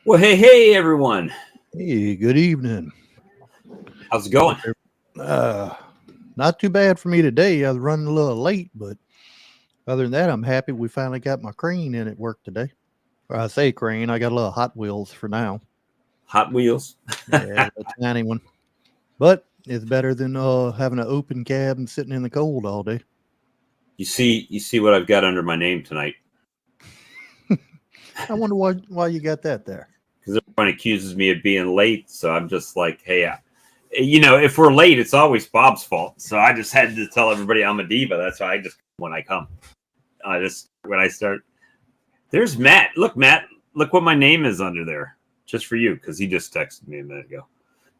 Well, hey, everyone. Hey, good evening. How's it going? Not too bad for me today. I was running a little late, but other than that, I'm happy we finally got my crane in at work today. Or I say crane, I got a little Hot Wheels for now. Hot Wheels? Yeah, a tiny one. But it's better than having an open cab and sitting in the cold all day. You see what I've got under my name tonight. I wonder why you got that there. Because everyone accuses me of being late, so I'm just like, hey, if we're late, it's always Bob's fault. So I just had to tell everybody I'm a diva. That's why when I come, when I start. There's Matt. Look what my name is under there, just for you, because he just texted me a minute ago.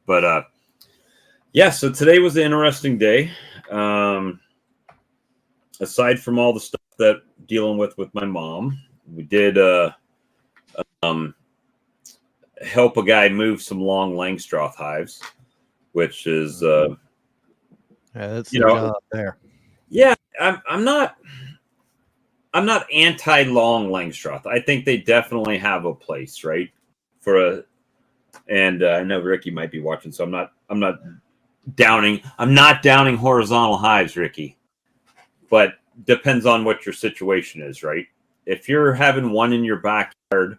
But yeah, so today was an interesting day. Aside from all the stuff that dealing with my mom, we did help a guy move some long Langstroth hives, which is that's the job there. Yeah, I'm not anti long Langstroth. I think they definitely have a place, right? And I know Ricky might be watching, so I'm not downing horizontal hives, Ricky. But depends on what your situation is, right? If you're having one in your backyard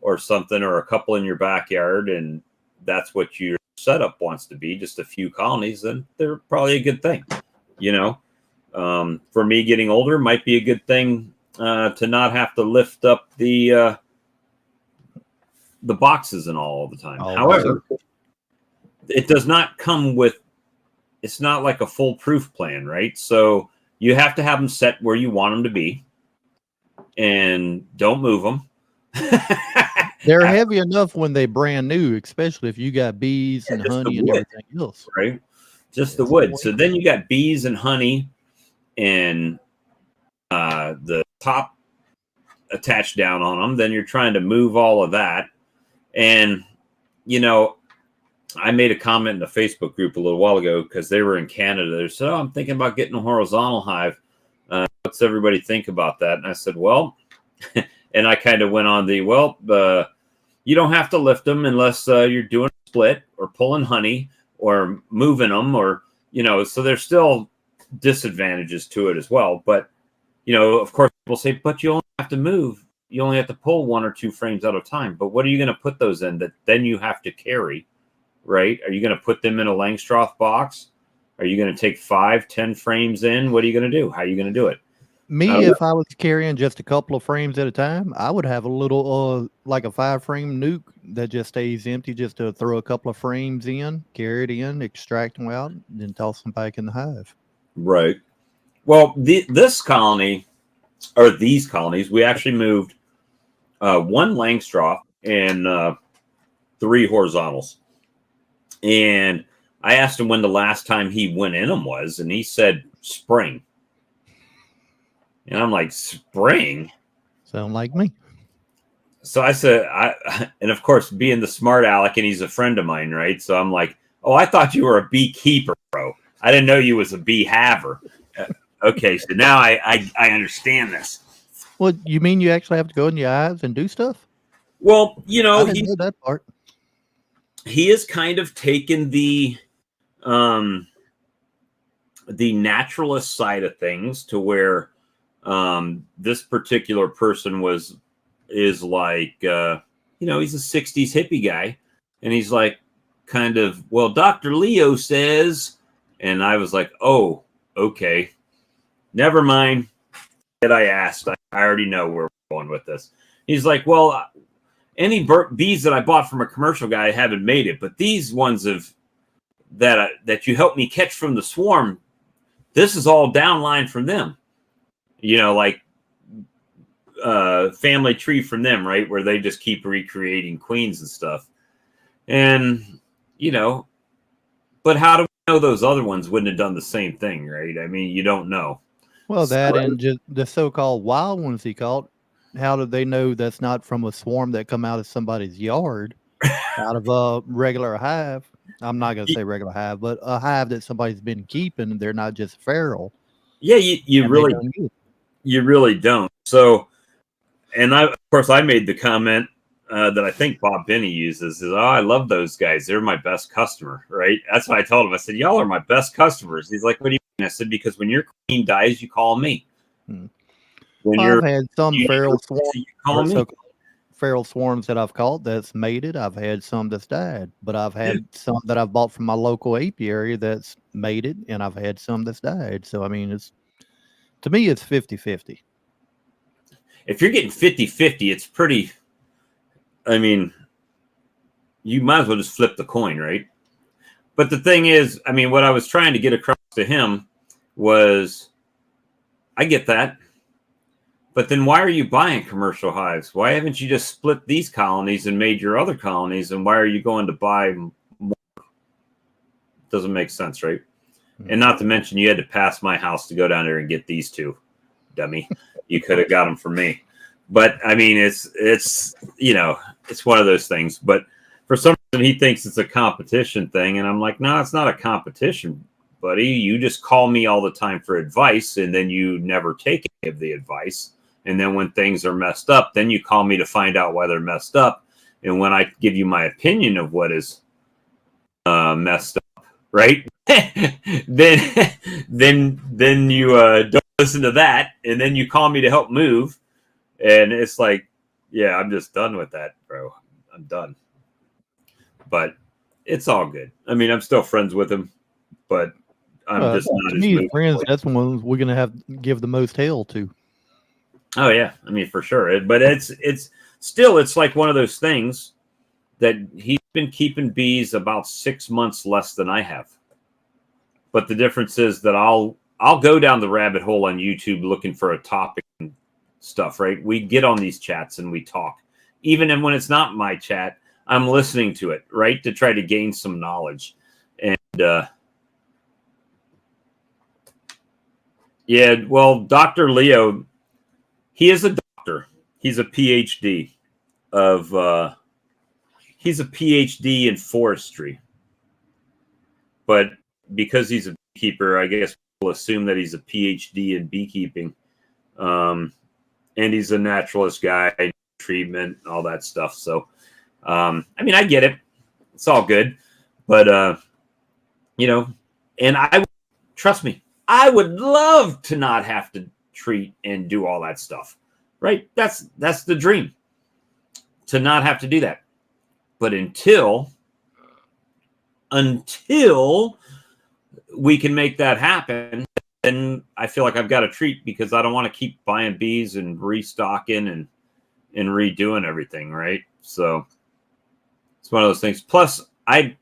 or something, or a couple in your backyard, and that's what your setup wants to be, just a few colonies, then they're probably a good thing. For me, getting older might be a good thing to not have to lift up the boxes and all the time. However, it does not come with. It's not like a foolproof plan, right? So you have to have them set where you want them to be, and don't move them. They're heavy enough when they brand new, especially if you got bees and honey and everything else. Right? Just the wood. So then you got bees and honey and the top attached down on them. Then you're trying to move all of that. And, I made a comment in the Facebook group a little while ago because they were in Canada. They said, I'm thinking about getting a horizontal hive. What's everybody think about that? And I said, well, and I kind of went on you don't have to lift them unless you're doing a split or pulling honey or moving them or, so there's still disadvantages to it as well. But, of course, people say, but you only have to move. You only have to pull 1 or 2 frames at a time. But what are you going to put those in that then you have to carry, right? Are you going to put them in a Langstroth box? Are you going to take 5, 10 frames in? What are you going to do? How are you going to do it? Me, if I was carrying just a couple of frames at a time, I would have a little, like a 5-frame nuke that just stays empty, just to throw a couple of frames in, carry it in, extract them out, then toss them back in the hive. Right. Well, this colony, or these colonies, we actually moved one Langstroth and 3 horizontals. And I asked him when the last time he went in them was, and he said spring. And I'm like, spring? Sound like me. So I said, and of course, being the smart aleck, and he's a friend of mine, right? So I'm like, oh, I thought you were a beekeeper, bro. I didn't know you was a bee haver. Okay, so now I understand this. Well, you mean you actually have to go in your hives and do stuff? Well, I didn't know that part. He has kind of taken the naturalist side of things to where this particular person is like he's a 60s hippie guy, and he's like kind of, well, Dr. Leo says, and I was like, oh, okay, never mind that I asked. I already know where we're going with this. He's like, well, any bees that I bought from a commercial guy haven't made it, but these ones that you helped me catch from the swarm, this is all downline from them. Like family tree from them, right? Where they just keep recreating queens and stuff. And, but how do we know those other ones wouldn't have done the same thing, right? I mean, you don't know. Well, that and just the so-called wild ones he caught, how did they know that's not from a swarm that come out of somebody's yard, out of a regular hive? I'm not going to say regular hive, but a hive that somebody's been keeping, and they're not just feral. Yeah, you really don't. So, and of course, I made the comment that I think Bob Binney uses is, oh, I love those guys. They're my best customer, right? That's what I told him. I said, y'all are my best customers. He's like, what do you mean? I said, because when your queen dies, you call me. When I've had some feral swarms, feral swarms that I've caught that's mated. I've had some that's died, but I've had some that I've bought from my local apiary that's mated, and I've had some that's died. So, I mean, to me, it's 50-50. If you're getting 50-50, it's pretty, I mean, you might as well just flip the coin, right? But the thing is, I mean, what I was trying to get across to him was, I get that. But then why are you buying commercial hives? Why haven't you just split these colonies and made your other colonies? And why are you going to buy more? Doesn't make sense, right? Mm-hmm. And not to mention, you had to pass my house to go down there and get these two, dummy. You could have got them from me. But I mean, it's one of those things. But for some reason, he thinks it's a competition thing, and I'm like, no, it's not a competition, buddy. You just call me all the time for advice, and then you never take any of the advice. And then when things are messed up, then you call me to find out why they're messed up. And when I give you my opinion of what is messed up, right? then you don't listen to that, and then you call me to help move. And it's like, yeah, I'm just done with that, bro. I'm done. But it's all good. I mean, I'm still friends with him, but I'm just not as friends. That's the ones we're gonna have to give the most hell to. Oh yeah, I mean, for sure. But it's still, it's like one of those things that he's been keeping bees about 6 months less than I have. But the difference is that I'll go down the rabbit hole on YouTube looking for a topic and stuff, right? We get on these chats and we talk. Even when it's not my chat, I'm listening to it, right? To try to gain some knowledge. And yeah, well, Dr. Leo, he is a doctor. He's a PhD in forestry. But because he's a beekeeper, I guess we'll assume that he's a PhD in beekeeping. And he's a naturalist guy, treatment, all that stuff. So, I mean, I get it. It's all good. But, and trust me, I would love to not have to treat and do all that stuff, right? That's the dream, to not have to do that. But until we can make that happen, then I feel like I've got a treat because I don't want to keep buying bees and restocking and redoing everything, right? So it's one of those things. Plus, I've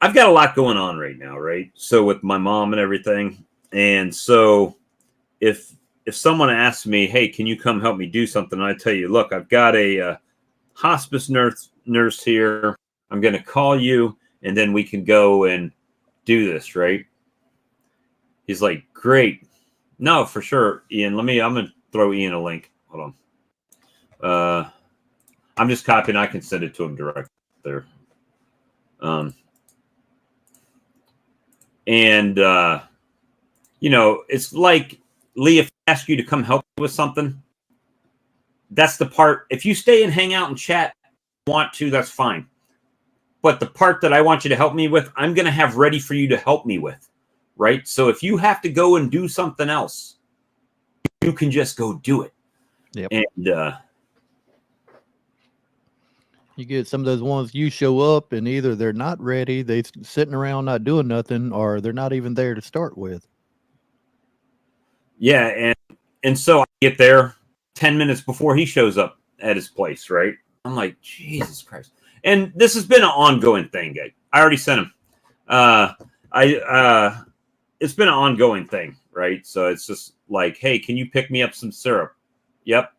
got a lot going on right now, right? So with my mom and everything, and so if someone asks me, "Hey, can you come help me do something?" and I tell you, "Look, I've got a hospice nurse here. I'm going to call you, and then we can go and do this," right? He's like, "Great, no, for sure, Ian. I'm going to throw Ian a link. Hold on. I'm just copying. I can send it to him directly there. It's like, Lee, if I ask you to come help with something, that's the part. If you stay and hang out and chat, want to, that's fine. But the part that I want you to help me with, I'm going to have ready for you to help me with, right? So if you have to go and do something else, you can just go do it. Yep. And you get some of those ones you show up and either they're not ready, they're sitting around not doing nothing, or they're not even there to start with. Yeah, and so I get there 10 minutes before he shows up at his place, right? I'm like, Jesus Christ. And this has been an ongoing thing, guys. I already sent him. It's been an ongoing thing, right? So it's just like, hey, can you pick me up some syrup? Yep.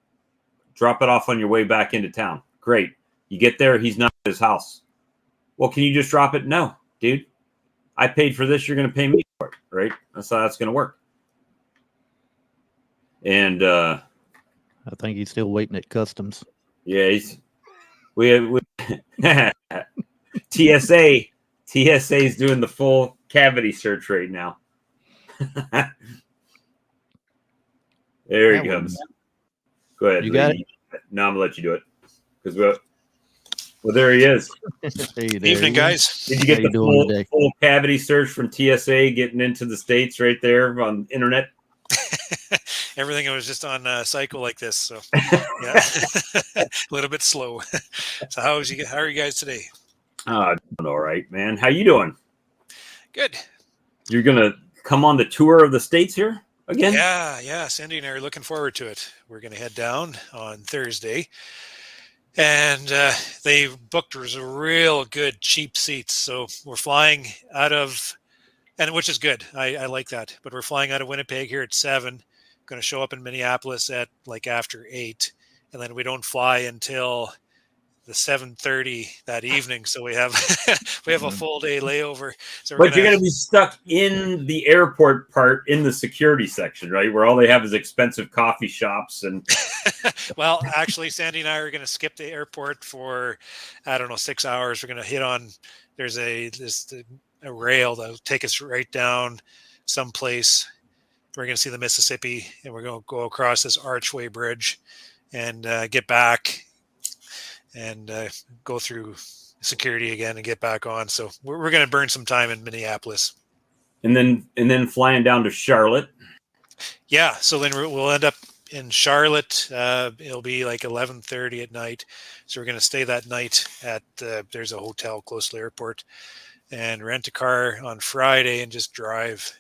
Drop it off on your way back into town. Great. You get there, he's not at his house. Well, can you just drop it? No, dude. I paid for this. You're going to pay me for it, right? That's how that's going to work. And I think he's still waiting at customs. Yeah, we TSA's doing the full cavity search right now. There he comes. Go ahead. You got it? No, I'm gonna let you do it because well, there he is. Hey, Evening, guys. Did you get the full cavity search from TSA getting into the States right there on internet? Everything was just on a cycle like this, so yeah, a little bit slow. So how are you guys today? Doing all right, man. How you doing? Good. You're gonna come on the tour of the States here again? Yeah. Sandy and I are looking forward to it. We're gonna head down on Thursday, and they booked us a real good cheap seats. So we're flying out of, and which is good. I like that. But we're flying out of Winnipeg here at 7. Going to show up in Minneapolis at like after 8, and then we don't fly until the 7:30 that evening. So we have a full day layover. So you're going to be stuck in the airport part in the security section, right, where all they have is expensive coffee shops and. Well, actually, Sandy and I are going to skip the airport for 6 hours. We're going to hit on. There's a rail that'll take us right down someplace. We're going to see the Mississippi, and we're going to go across this archway bridge and get back and go through security again and get back on. So we're going to burn some time in Minneapolis. And then flying down to Charlotte. Yeah. So then we'll end up in Charlotte. It'll be like 11:30 at night. So we're going to stay that night at there's a hotel close to the airport. And rent a car on Friday and just drive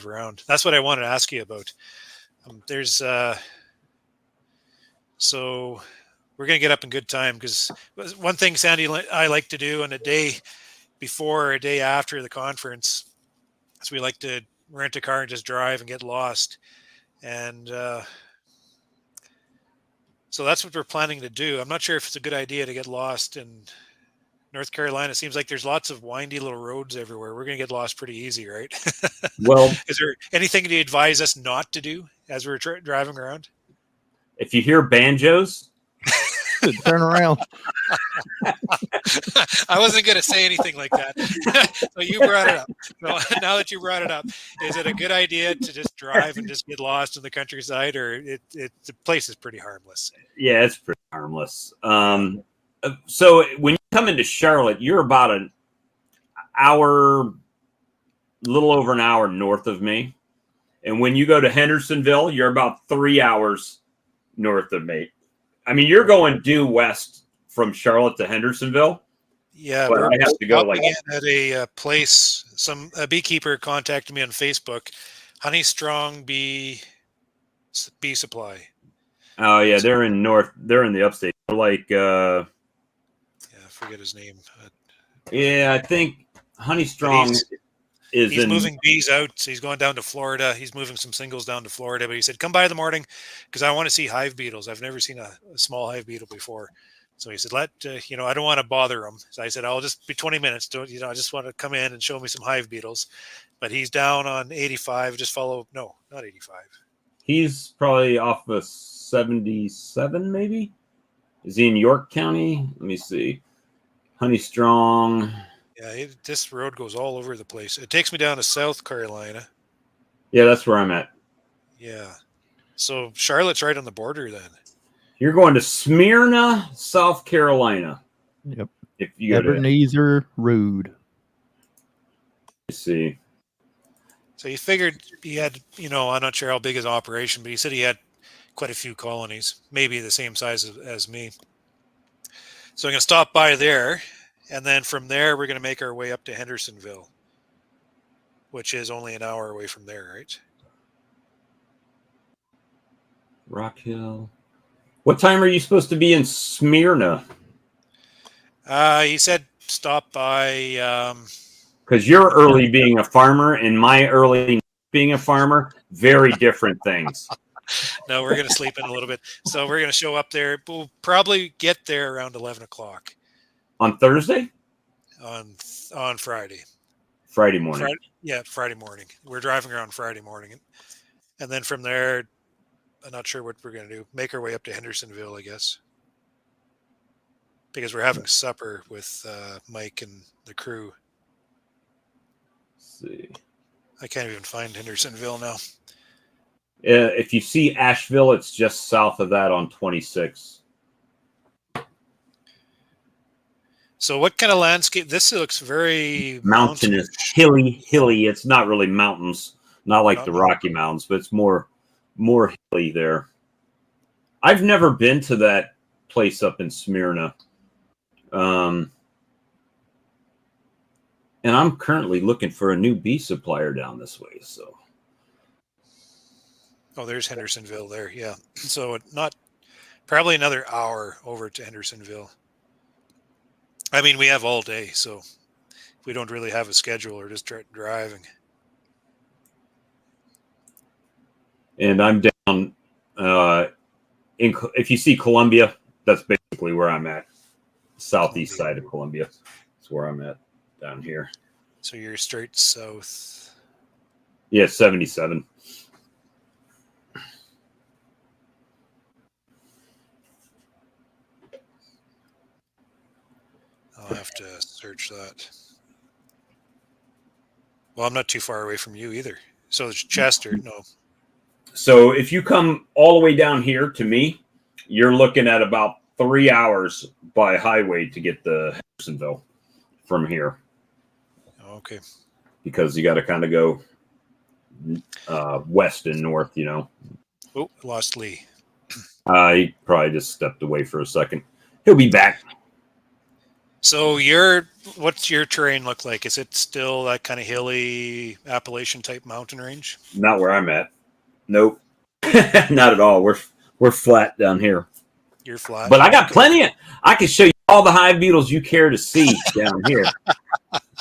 around. That's what I wanted to ask you about. So we're going to get up in good time, because one thing Sandy and I like to do on a day before or a day after the conference is we like to rent a car and just drive and get lost. And so that's what we're planning to do. I'm not sure if it's a good idea to get lost in North Carolina. It seems like there's lots of windy little roads everywhere. We're going to get lost pretty easy, right? Well, is there anything to advise us not to do as we're driving around? If you hear banjos, turn around. I wasn't going to say anything like that. So you brought it up. So now that you brought it up, is it a good idea to just drive and just get lost in the countryside, or the place is pretty harmless? Yeah, it's pretty harmless. So when you come into Charlotte, you're about an hour, little over an hour north of me. And when you go to Hendersonville, you're about 3 hours north of me. I mean, you're going due west from Charlotte to Hendersonville. Yeah, but I have to go like at a place. A beekeeper contacted me on Facebook Honey Strong Bee Supply. Oh yeah, they're in the upstate. They're like Yeah, I forget his name. yeah, I think Honey But Strong is he's in. moving bees out. So he's going down to Florida. He's moving some singles down to Florida. But he said, come by in the morning because I want to see hive beetles. I've never seen a small hive beetle before. So he said, I don't want to bother him. So I said, I'll just be 20 minutes. I just want to come in and show me some hive beetles. But he's down on 85. No, not 85. He's probably off of 77, maybe. Is he in York County? Let me see. Honey Strong. Yeah, this road goes all over the place. It takes me down to South Carolina. Yeah, that's where I'm at. Yeah. So Charlotte's right on the border then. You're going to Smyrna, South Carolina. Yep. If you go to Ebenezer Road. see. So he figured he had, I'm not sure how big his operation, but he said he had quite a few colonies, maybe the same size as me. So I'm going to stop by there, and then from there we're going to make our way up to Hendersonville, which is only an hour away from there, right? Rock Hill. What time are you supposed to be in Smyrna? He said stop by. Because you're early being a farmer and my early being a farmer, very different things. No, we're going to sleep in a little bit. So we're going to show up there. We'll probably get there around 11 o'clock. On Thursday? On Friday. Friday morning. Friday morning. We're driving around Friday morning. And then from there, I'm not sure what we're going to do. Make our way up to Hendersonville, I guess. Because we're having supper with Mike and the crew. Let's see. I can't even find Hendersonville now. If you see Asheville, it's just south of that on 26. So what kind of landscape? This looks very mountainous, hilly. It's not really mountains, not like the Rocky Mountains, but it's more hilly there. I've never been to that place up in Smyrna. And I'm currently looking for a new bee supplier down this way. So, there's Hendersonville there. Yeah. So probably another hour over to Hendersonville. I mean, we have all day, so we don't really have a schedule or just driving. And I'm down. If you see Columbia, that's basically where I'm at. Southeast side of Columbia. That's where I'm at down here. So you're straight south. Yeah, 77. I'll have to search that. Well, I'm not too far away from you either. So it's Chester. No. So if you come all the way down here to me, you're looking at about 3 hours by highway to get to Hendersonville from here. Okay. Because you got to kind of go west and north, Oh, lost Lee. He probably just stepped away for a second. He'll be back. So what's your terrain look like? Is it still that kind of hilly Appalachian type mountain range? Not where I'm at. Nope. Not at all. We're flat down here. You're flat. But I got plenty of. I can show you all the hive beetles you care to see down here.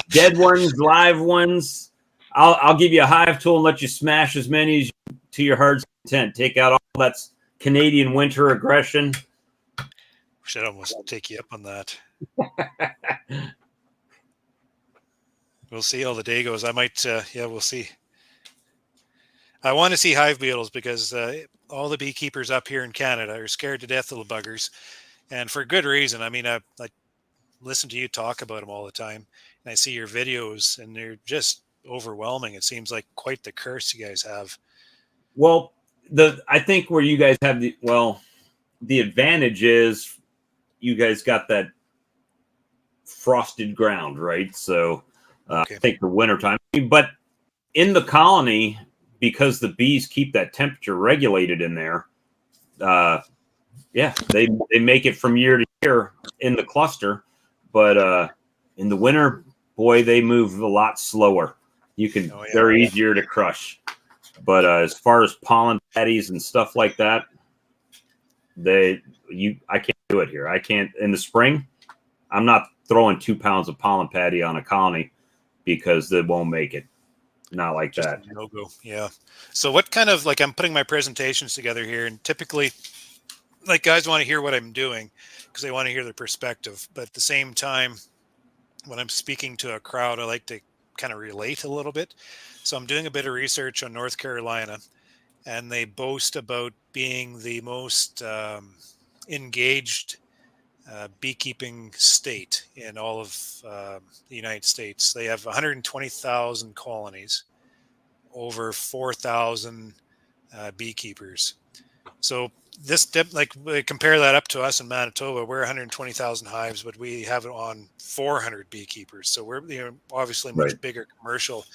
Dead ones, live ones. I'll give you a hive tool and let you smash as many as to your heart's content. Take out all that's Canadian winter aggression. Should almost take you up on that. We'll see how the day goes. I might. We'll see. I want to see hive beetles because all the beekeepers up here in Canada are scared to death of the buggers, and for good reason. I mean, I listen to you talk about them all the time, and I see your videos, and they're just overwhelming. It seems like quite the curse you guys have. Well, I think where you guys have the advantage is you guys got that frosted ground, right? So Okay. I think the wintertime, but in the colony, because the bees keep that temperature regulated in there, they make it from year to year in the cluster, but in the winter, boy, they move a lot slower. They're easier to crush. But as far as pollen patties and stuff like that, I can't do it here. I can't in the spring. I'm not throwing 2 pounds of pollen patty on a colony because they won't make it. Not like Just that. No go. Yeah. So what kind of, like, I'm putting my presentations together here, and typically, like, guys want to hear what I'm doing because they want to hear the perspective. But at the same time, when I'm speaking to a crowd, I like to kind of relate a little bit. So I'm doing a bit of research on North Carolina, and they boast about being the most engaged beekeeping state in all of the United States. They have 120,000 colonies, over 4,000 beekeepers. So compare that up to us in Manitoba. We're 120,000 hives, but we have it on 400 beekeepers. So we're obviously much bigger commercial.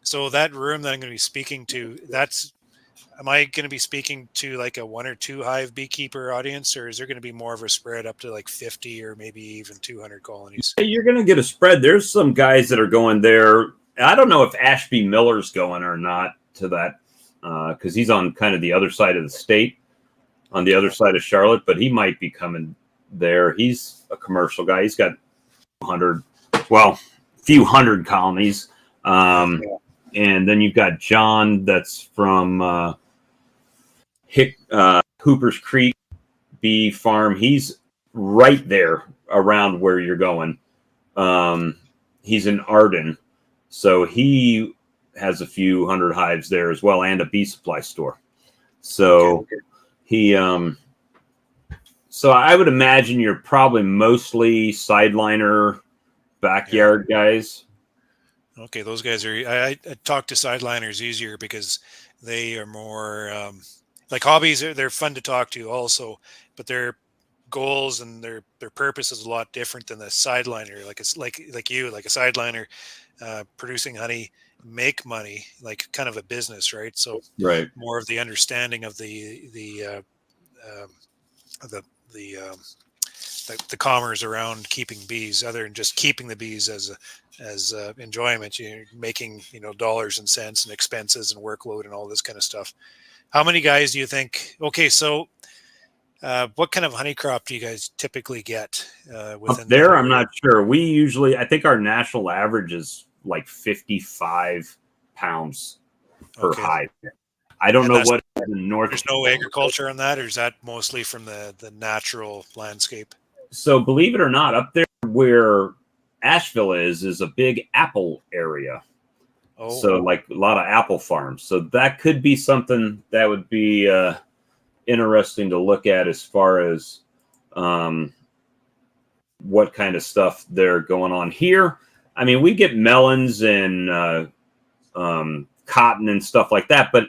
So that room that I'm going to be speaking to, am I going to be speaking to like a 1 or 2 hive beekeeper audience, or is there going to be more of a spread up to like 50 or maybe even 200 colonies? You're going to get a spread. There's some guys that are going there. I don't know if Ashby Miller's going or not to that because he's on kind of the other side of the state, on the other side of Charlotte, but he might be coming there. He's a commercial guy. He's got a few hundred colonies. And then you've got John that's from Hooper's Creek Bee Farm. He's right there around where you're going. He's in Arden, so he has a few hundred hives there as well, and a bee supply store. So so I would imagine you're probably mostly sideliner backyard guys. Okay, those guys are. I talk to sideliners easier because they are more like hobbies. They're fun to talk to also, but their goals and their purpose is a lot different than the sideliner. Like it's like you, like a sideliner, producing honey, make money, like kind of a business, right? So more of the understanding of the commerce around keeping bees, other than just keeping the bees as enjoyment. You're making dollars and cents and expenses and workload and all this kind of stuff. How many guys do you think? Okay, so what kind of honey crop do you guys typically get within up there? I'm not sure. We usually, I think our national average is like 55 pounds per hive. I don't know what in North. There's no agriculture on that, or is that mostly from the natural landscape? So believe it or not, up there where Asheville is a big apple area. So like a lot of apple farms. So that could be something that would be interesting to look at as far as what kind of stuff they're going on here. I mean, we get melons and cotton and stuff like that, but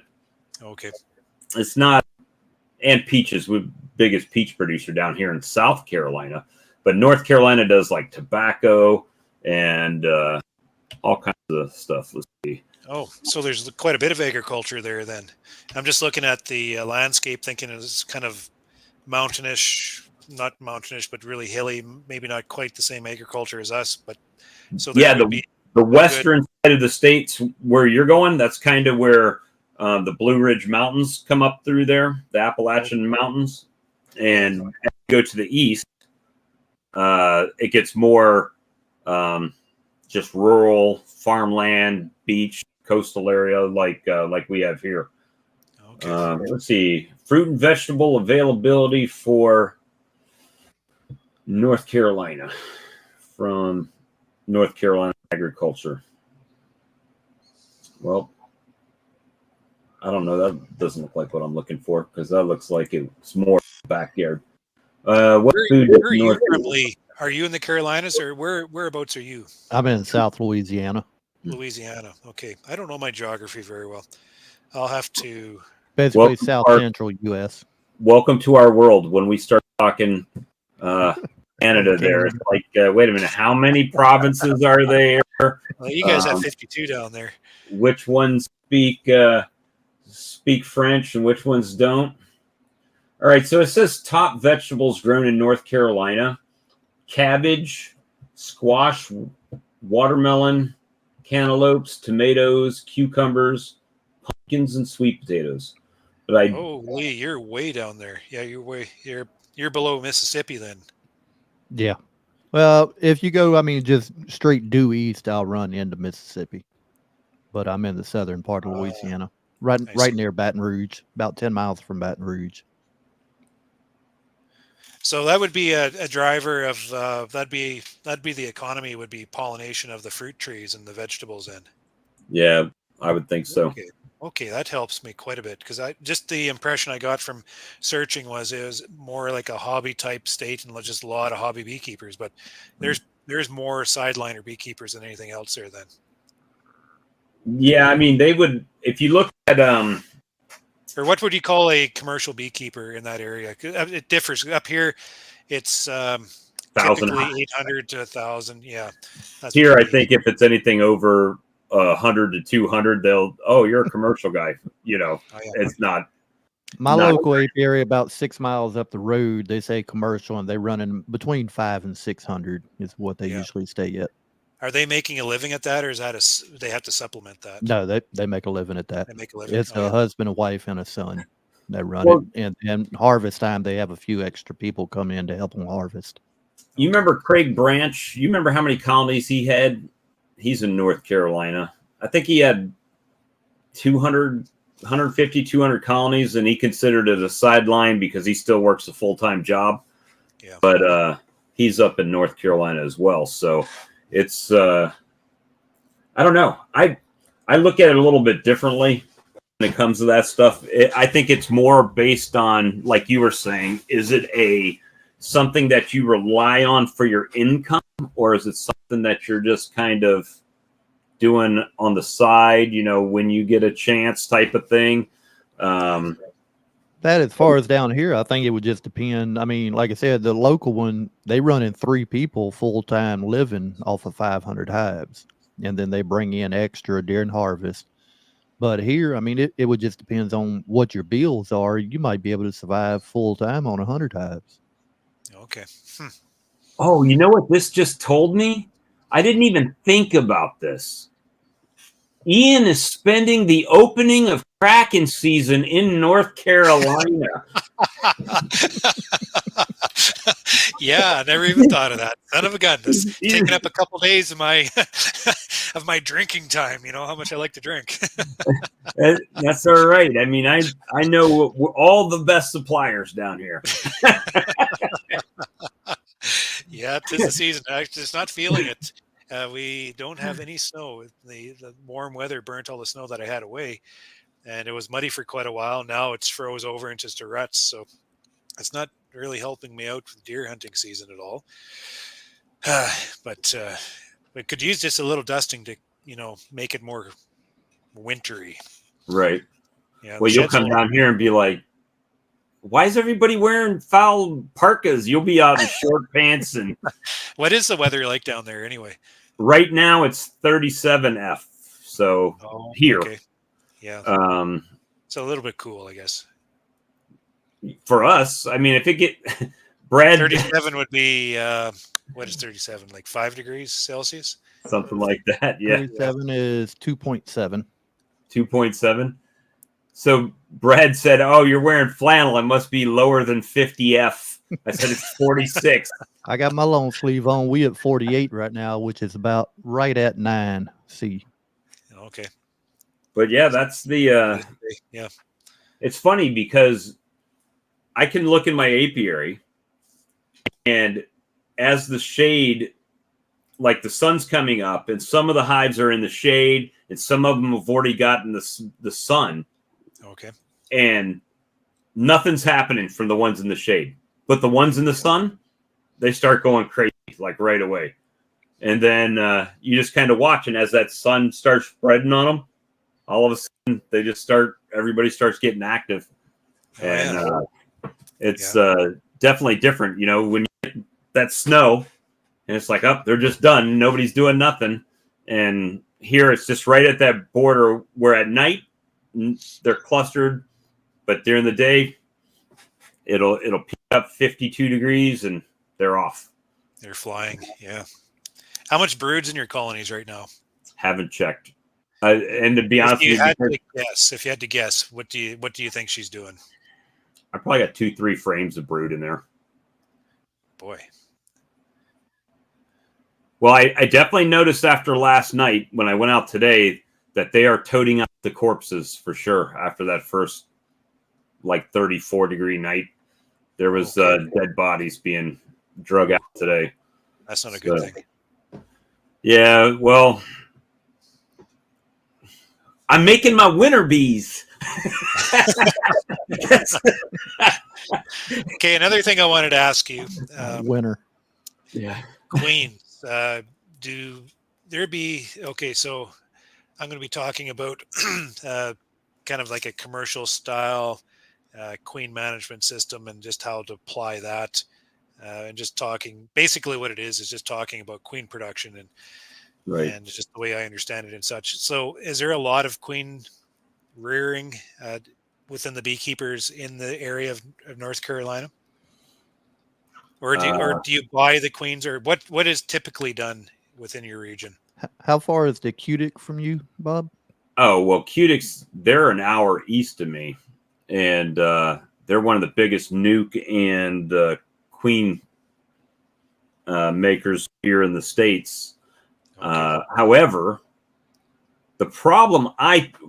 it's not. And peaches. We're biggest peach producer down here in South Carolina, but North Carolina does like tobacco and all kinds of stuff. Let's see. Oh, so there's quite a bit of agriculture there then. I'm just looking at the landscape, thinking it's kind of mountainish, not mountainish, but really hilly. Maybe not quite the same agriculture as us, but so the western side of the states where you're going, that's kind of where the Blue Ridge Mountains come up through there, the Appalachian Mountains, and as you go to the east, it gets more just rural farmland, beach, coastal area like we have here. Let's see, fruit and vegetable availability for North Carolina from North Carolina Agriculture. Well, I don't know. That doesn't look like what I'm looking for because that looks like it's more backyard. What food? Where are you from, Lee? Are you in the Carolinas, or whereabouts are you? I'm in South Louisiana. Louisiana. Okay, I don't know my geography very well. I'll have to. Basically, South Central U.S. Welcome to our world. When we start talking Canada, there, it's like, wait a minute, how many provinces are there? Well, you guys have 52 down there. Which ones speak French and which ones don't? All right, so it says top vegetables grown in North Carolina: cabbage, squash, watermelon, cantaloupes, tomatoes, cucumbers, pumpkins and sweet potatoes. But I Oh, Lee, you're way down there. Yeah, you're below Mississippi then. Yeah. Well, if you go, I mean, just straight due east, I'll run into Mississippi. But I'm in the southern part of Louisiana, right I right see. near Baton Rouge, about 10 miles from Baton Rouge. So that would be a driver of that'd be the economy would be pollination of the fruit trees and the vegetables then. yeah, I would think so. Okay. Okay, that helps me quite a bit because I just the impression I got from searching was it was more like a hobby type state and just a lot of hobby beekeepers, but there's more sideliner beekeepers than anything else there then. Yeah, I mean they would if you look at Or what would you call a commercial beekeeper in that area? 'Cause, it differs. Up here, it's thousand typically 800 to 1,000. Yeah, that's here. I pretty. think if it's anything over 100 to 200, you're a commercial guy. You know, Oh, yeah. it's not. My Not- local apiary, about 6 miles up the road, they say commercial, and they run in between 500 and 600 is what they Yeah. usually stay at. Are they making a living at that, or is that they have to supplement that? No, they make a living at that. They make a living. It's Oh, a yeah. husband, a wife, and a son that run Well- it. And harvest time, they have a few extra people come in to help them harvest. You remember Craig Branch? You remember how many colonies he had? He's in North Carolina. I think he had 200, 150, 200 colonies, and he considered it a sideline because he still works a full-time job. Yeah. But he's up in North Carolina as well. So it's I don't know. I look at it a little bit differently when it comes to that stuff. I think it's more based on, like you were saying, is it something that you rely on for your income, or is it something that you're just kind of doing on the side, when you get a chance type of thing? That as far as down here, I think it would just depend. I mean, like I said, the local one, they run in 3 people full-time living off of 500 hives. And then they bring in extra during harvest. But here, I mean, it would just depends on what your bills are. You might be able to survive full-time on 100 hives. Okay. Oh, you know what this just told me? I didn't even think about this. Ian is spending the opening of Kraken season in North Carolina. Yeah, I never even thought of that. Son of a gun. That's taking up a couple days of my of my drinking time. You know how much I like to drink. That's all right. I mean, I know all the best suppliers down here. Yeah, 'tis the season. I'm just not feeling it. We don't have any snow. The warm weather burnt all the snow that I had away, and it was muddy for quite a while. Now it's froze over into just a ruts, so it's not really helping me out with deer hunting season at all. But we could use just a little dusting to, make it more wintry. Right. Yeah. Well, you'll come down here and be like, why is everybody wearing foul parkas? You'll be out in short pants. And What is the weather like down there anyway? right now it's 37 F. So here. Okay. Yeah. So a little bit cool, I guess. For us, I mean, if it get Brad 37 would be what is 37? Like 5 degrees Celsius? something like that. Yeah. 37 is 2.7. 2.7. So Brad said, "Oh, you're wearing flannel. It must be lower than 50 F." I said it's 46. I got my long sleeve on. We at 48 right now, which is about right at 9 C. Okay. But yeah, that's the yeah. It's funny because I can look in my apiary, and as the shade, like the sun's coming up, and some of the hives are in the shade, and some of them have already gotten the sun. Okay. And nothing's happening from the ones in the shade. But the ones in the sun, they start going crazy, like right away. And then you just kind of watch, and as that sun starts spreading on them, all of a sudden everybody starts getting active. It's definitely different, when you get that snow, and it's like, they're just done. Nobody's doing nothing. And here it's just right at that border where at night, they're clustered, but during the day it'll peak up 52 degrees and they're off. They're flying. Yeah. How much broods in your colonies right now? Haven't checked. And to be honest with you, if you had to guess, what do you think she's doing? I probably got 2-3 frames of brood in there. Boy. Well, I definitely noticed after last night when I went out today that they are toting out the corpses for sure. After that first like 34-degree night, there was dead bodies being drug out today. That's not a good thing. Yeah, well, I'm making my winter bees. Okay, another thing I wanted to ask you. Winter. Yeah. Queens. Do there be... Okay, so I'm going to be talking about kind of like a commercial style queen management system and just how to apply that. And just talking... Basically what it is just talking about queen production and Right. and just the way I understand it and such. So is there a lot of queen rearing within the beekeepers in the area of North Carolina? Or do you buy the queens, or what is typically done within your region? How far is the Cutic from you, Bob? Oh, well, Cutics, they're an hour east of me. And they're one of the biggest nuke and queen makers here in the States. Okay. However, the problem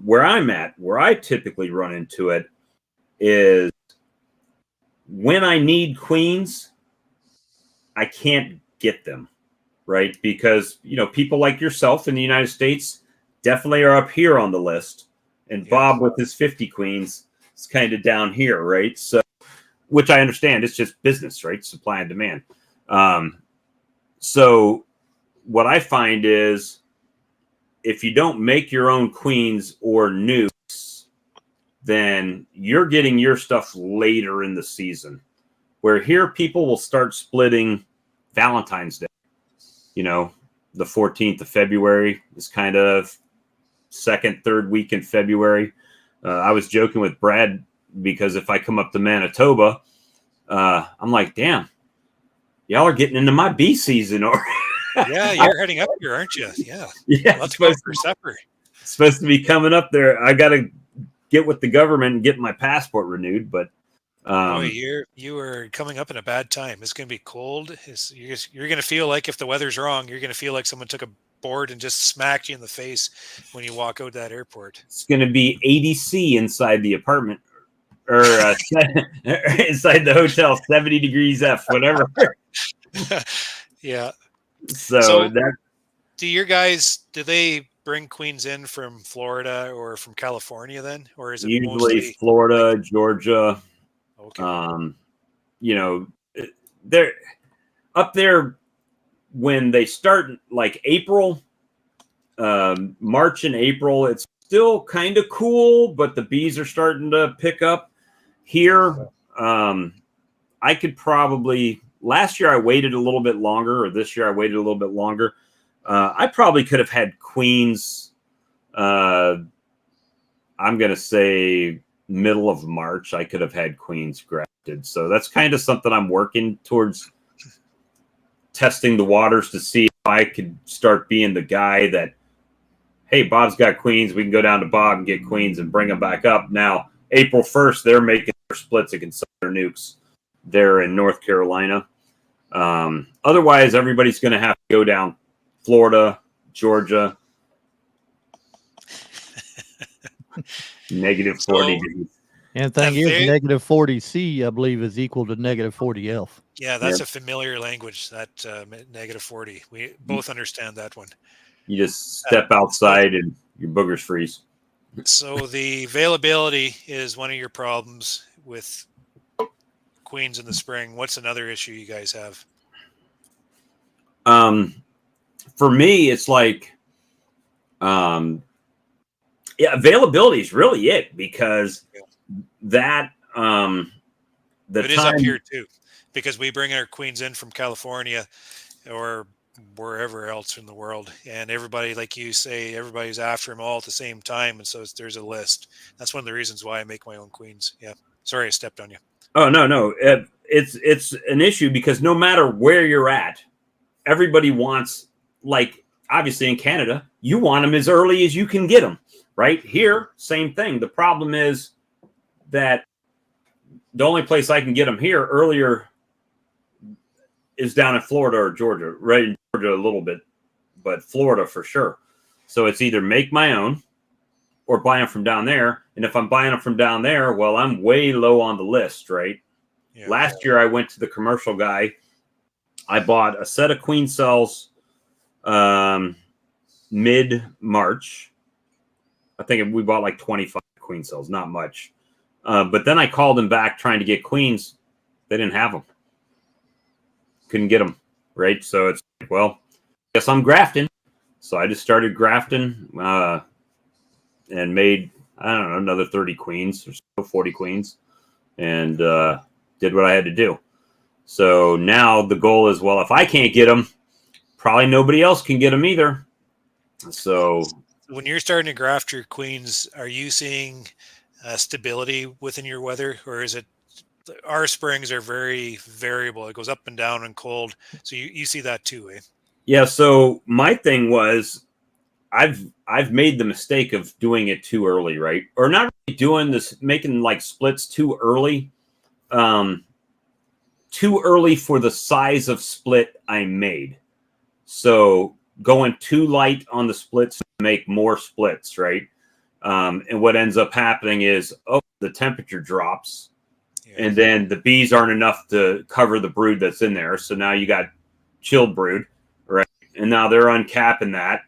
where I typically run into it is when I need queens, I can't get them, right? Because, people like yourself in the United States definitely are up here on the list. And Bob with his 50 queens is kind of down here, right? So, which I understand, it's just business, right? Supply and demand. So what I find is if you don't make your own queens or nukes, then you're getting your stuff later in the season. Where here people will start splitting Valentine's Day. The 14th of February is kind of second, third week in February. I was joking with Brad because if I come up to Manitoba, I'm like, damn, y'all are getting into my bee season, or yeah, you're heading up here, aren't you? Yeah, yeah, let's go for supper. It's supposed to be coming up there. I got to get with the government and get my passport renewed, but boy, you are coming up in a bad time. It's going to be cold. You're going to feel like if the weather's wrong, you're going to feel like someone took a board and just smacked you in the face when you walk out that airport. It's going to be 80 C inside the apartment, or inside the hotel, 70 degrees F, whatever. Yeah. So do they bring queens in from Florida or from California then, or is it usually mostly Florida, Georgia? Okay. They're up there when they start like April, March and April. It's still kind of cool, but the bees are starting to pick up here. I could probably, last year I waited a little bit longer, or this year I waited a little bit longer. I probably could have had queens. I'm going to say middle of March, I could have had queens grafted. So that's kind of something I'm working towards, testing the waters to see if I could start being the guy that, hey, Bob's got queens. We can go down to Bob and get queens and bring them back up. Now, April 1st, they're making their splits against their nukes there in North Carolina. Otherwise, everybody's going to have to go down Florida, Georgia. Negative 40 degrees. And the thing is, negative 40 C, I believe, is equal to negative 40 F. Yeah, that's a familiar language, that negative 40. We both understand that one. You just step outside and your boogers freeze. So the availability is one of your problems with queens in the spring. What's another issue you guys have? For me, it's like, availability is really it, because that it is up here too, because we bring our queens in from California or wherever else in the world, and everybody, like you say, everybody's after them all at the same time, and so there's a list. That's one of the reasons why I make my own queens. Yeah, sorry I stepped on you. Oh, no, it's an issue because no matter where you're at, everybody wants, like, obviously in Canada, you want them as early as you can get them. Right here, same thing. The problem is that the only place I can get them here earlier is down in Florida or Georgia. Right in Georgia a little bit, but Florida for sure. So it's either make my own or buy them from down there. And if I'm buying them from down there, well, I'm way low on the list, right? Yeah. Last year I went to the commercial guy. I bought a set of queen cells mid-March. I think we bought like 25 queen cells, not much. But then I called them back trying to get queens. They didn't have them. Couldn't get them, right? So it's like, well, I guess I'm grafting. So I just started grafting and made, I don't know, another 30 queens or so, 40 queens, and did what I had to do. So now the goal is, well, if I can't get them, probably nobody else can get them either. So when you're starting to graft your queens, are you seeing stability within your weather, or is it? Our springs are very variable. It goes up and down and cold. So you see that too, eh? Yeah. So my thing was, I've made the mistake of doing it too early, right? Or not really doing this, making like splits too early. Too early for the size of split I made. So going too light on the splits to make more splits, right? And what ends up happening is, the temperature drops, and then the bees aren't enough to cover the brood that's in there. So now you got chilled brood, right? And now they're uncapping that.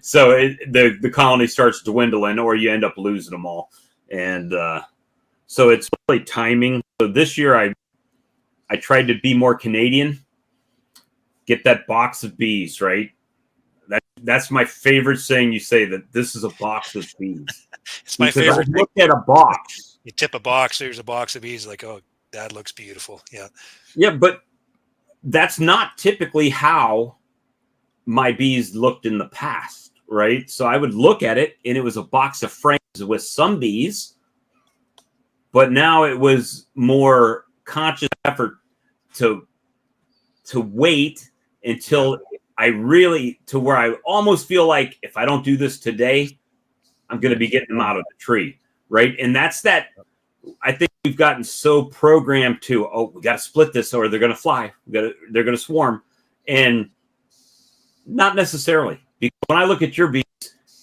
So the colony starts dwindling, or you end up losing them all. And so it's really timing. So this year I tried to be more Canadian, get that box of bees, right? That's my favorite saying you say, that this is a box of bees. It's my favorite. Look at a box. You tip a box, there's a box of bees, like, oh, that looks beautiful. Yeah. Yeah, but that's not typically how my bees looked in the past, right? So I would look at it and it was a box of frames with some bees, but now it was more conscious effort to wait until I really, to where I almost feel like if I don't do this today, I'm going to be getting them out of the tree, right? And that's that. I think we've gotten so programmed to, we got to split this or they're going to fly. They're going to swarm. And not necessarily. Because when I look at your bees,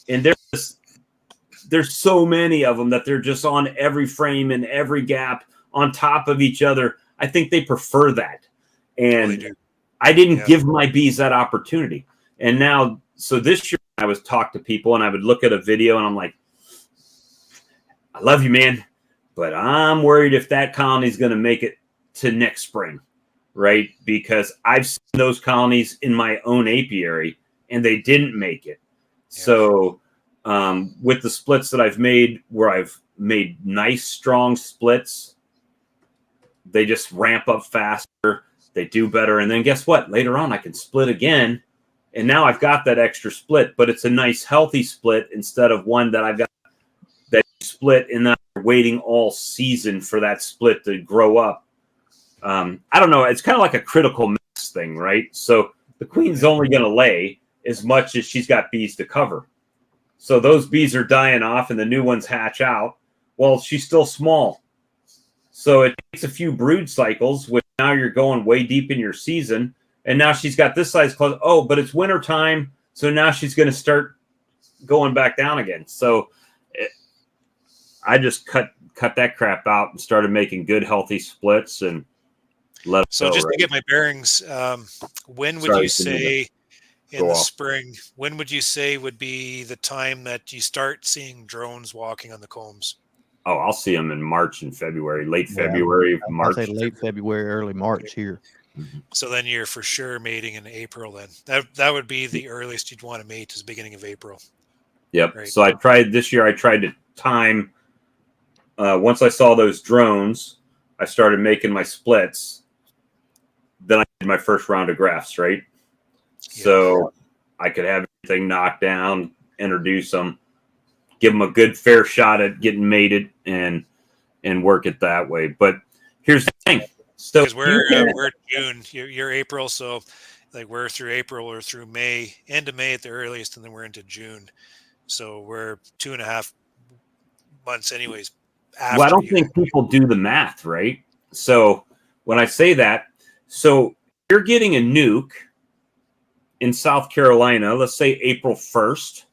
and there's so many of them that they're just on every frame and every gap on top of each other. I think they prefer that. And I didn't give my bees that opportunity. And now, so this year I was talk to people and I would look at a video and I'm like, I love you, man, but I'm worried if that colony is going to make it to next spring, right? Because I've seen those colonies in my own apiary and they didn't make it. Yeah. So with the splits that I've made, where I've made nice, strong splits, they just ramp up faster. They do better. And then guess what? Later on, I can split again. And now I've got that extra split, but it's a nice, healthy split instead of one that I've got that split and then I'm waiting all season for that split to grow up. I don't know. It's kind of like a critical mass thing, right? So the queen's only going to lay as much as she's got bees to cover. So those bees are dying off and the new ones hatch out. Well, she's still small. So it takes a few brood cycles, which now you're going way deep in your season. And now she's got this size close. Oh, but it's winter time. So now she's going to start going back down again. So I just cut that crap out and started making good, healthy splits and let it go, just right? To get my bearings, when would you say in the spring, when would you say would be the time that you start seeing drones walking on the combs? Oh, I'll see them in March and February, late February, March. I'll say late February, early March here. So then you're for sure mating in April then. That would be the earliest you'd want to mate, is beginning of April. Yep. Right. So this year I tried to time, once I saw those drones, I started making my splits. Then I did my first round of grafts, right? Yeah. So I could have everything knocked down, introduce them, give them a good fair shot at getting mated and work it that way. But here's the thing. So because we're June, you're April, so Like we're through April or through May, end of May at the earliest, and then we're into June. So we're 2.5 months anyways. Well, I don't think people do the math, right? So when I say that, so you're getting a nuke in South Carolina, let's say April 1st,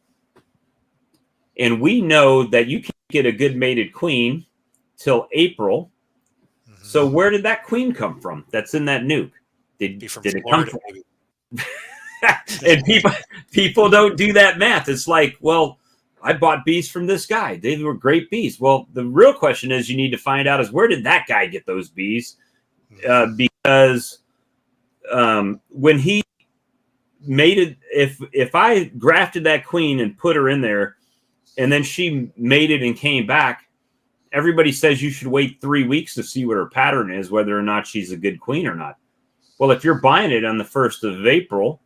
and we know that you can't get a good mated queen till April. Mm-hmm. So where did that queen come from that's in that nuke? Did it come from? And people don't do that math. It's like, well, I bought bees from this guy. They were great bees. Well, the real question is you need to find out is where did that guy get those bees? Because when he mated, if I grafted that queen and put her in there and then she mated and came back, everybody says you should wait 3 weeks to see what her pattern is, whether or not she's a good queen or not. Well, if you're buying it on the 1st of April,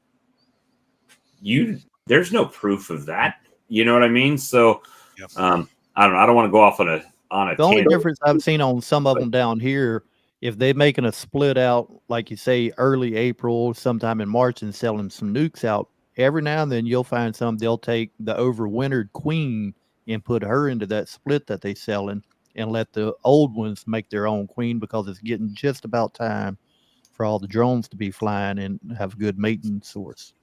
there's no proof of that. You know what I mean? So, yep. I don't know. I don't want to go off on a The only difference I've seen on some of them down here, if they're making a split out, like you say, early April, sometime in March, and selling some nukes out, every now and then you'll find some, they'll take the overwintered queen and put her into that split that they selling and let the old ones make their own queen because it's getting just about time for all the drones to be flying and have a good mating source.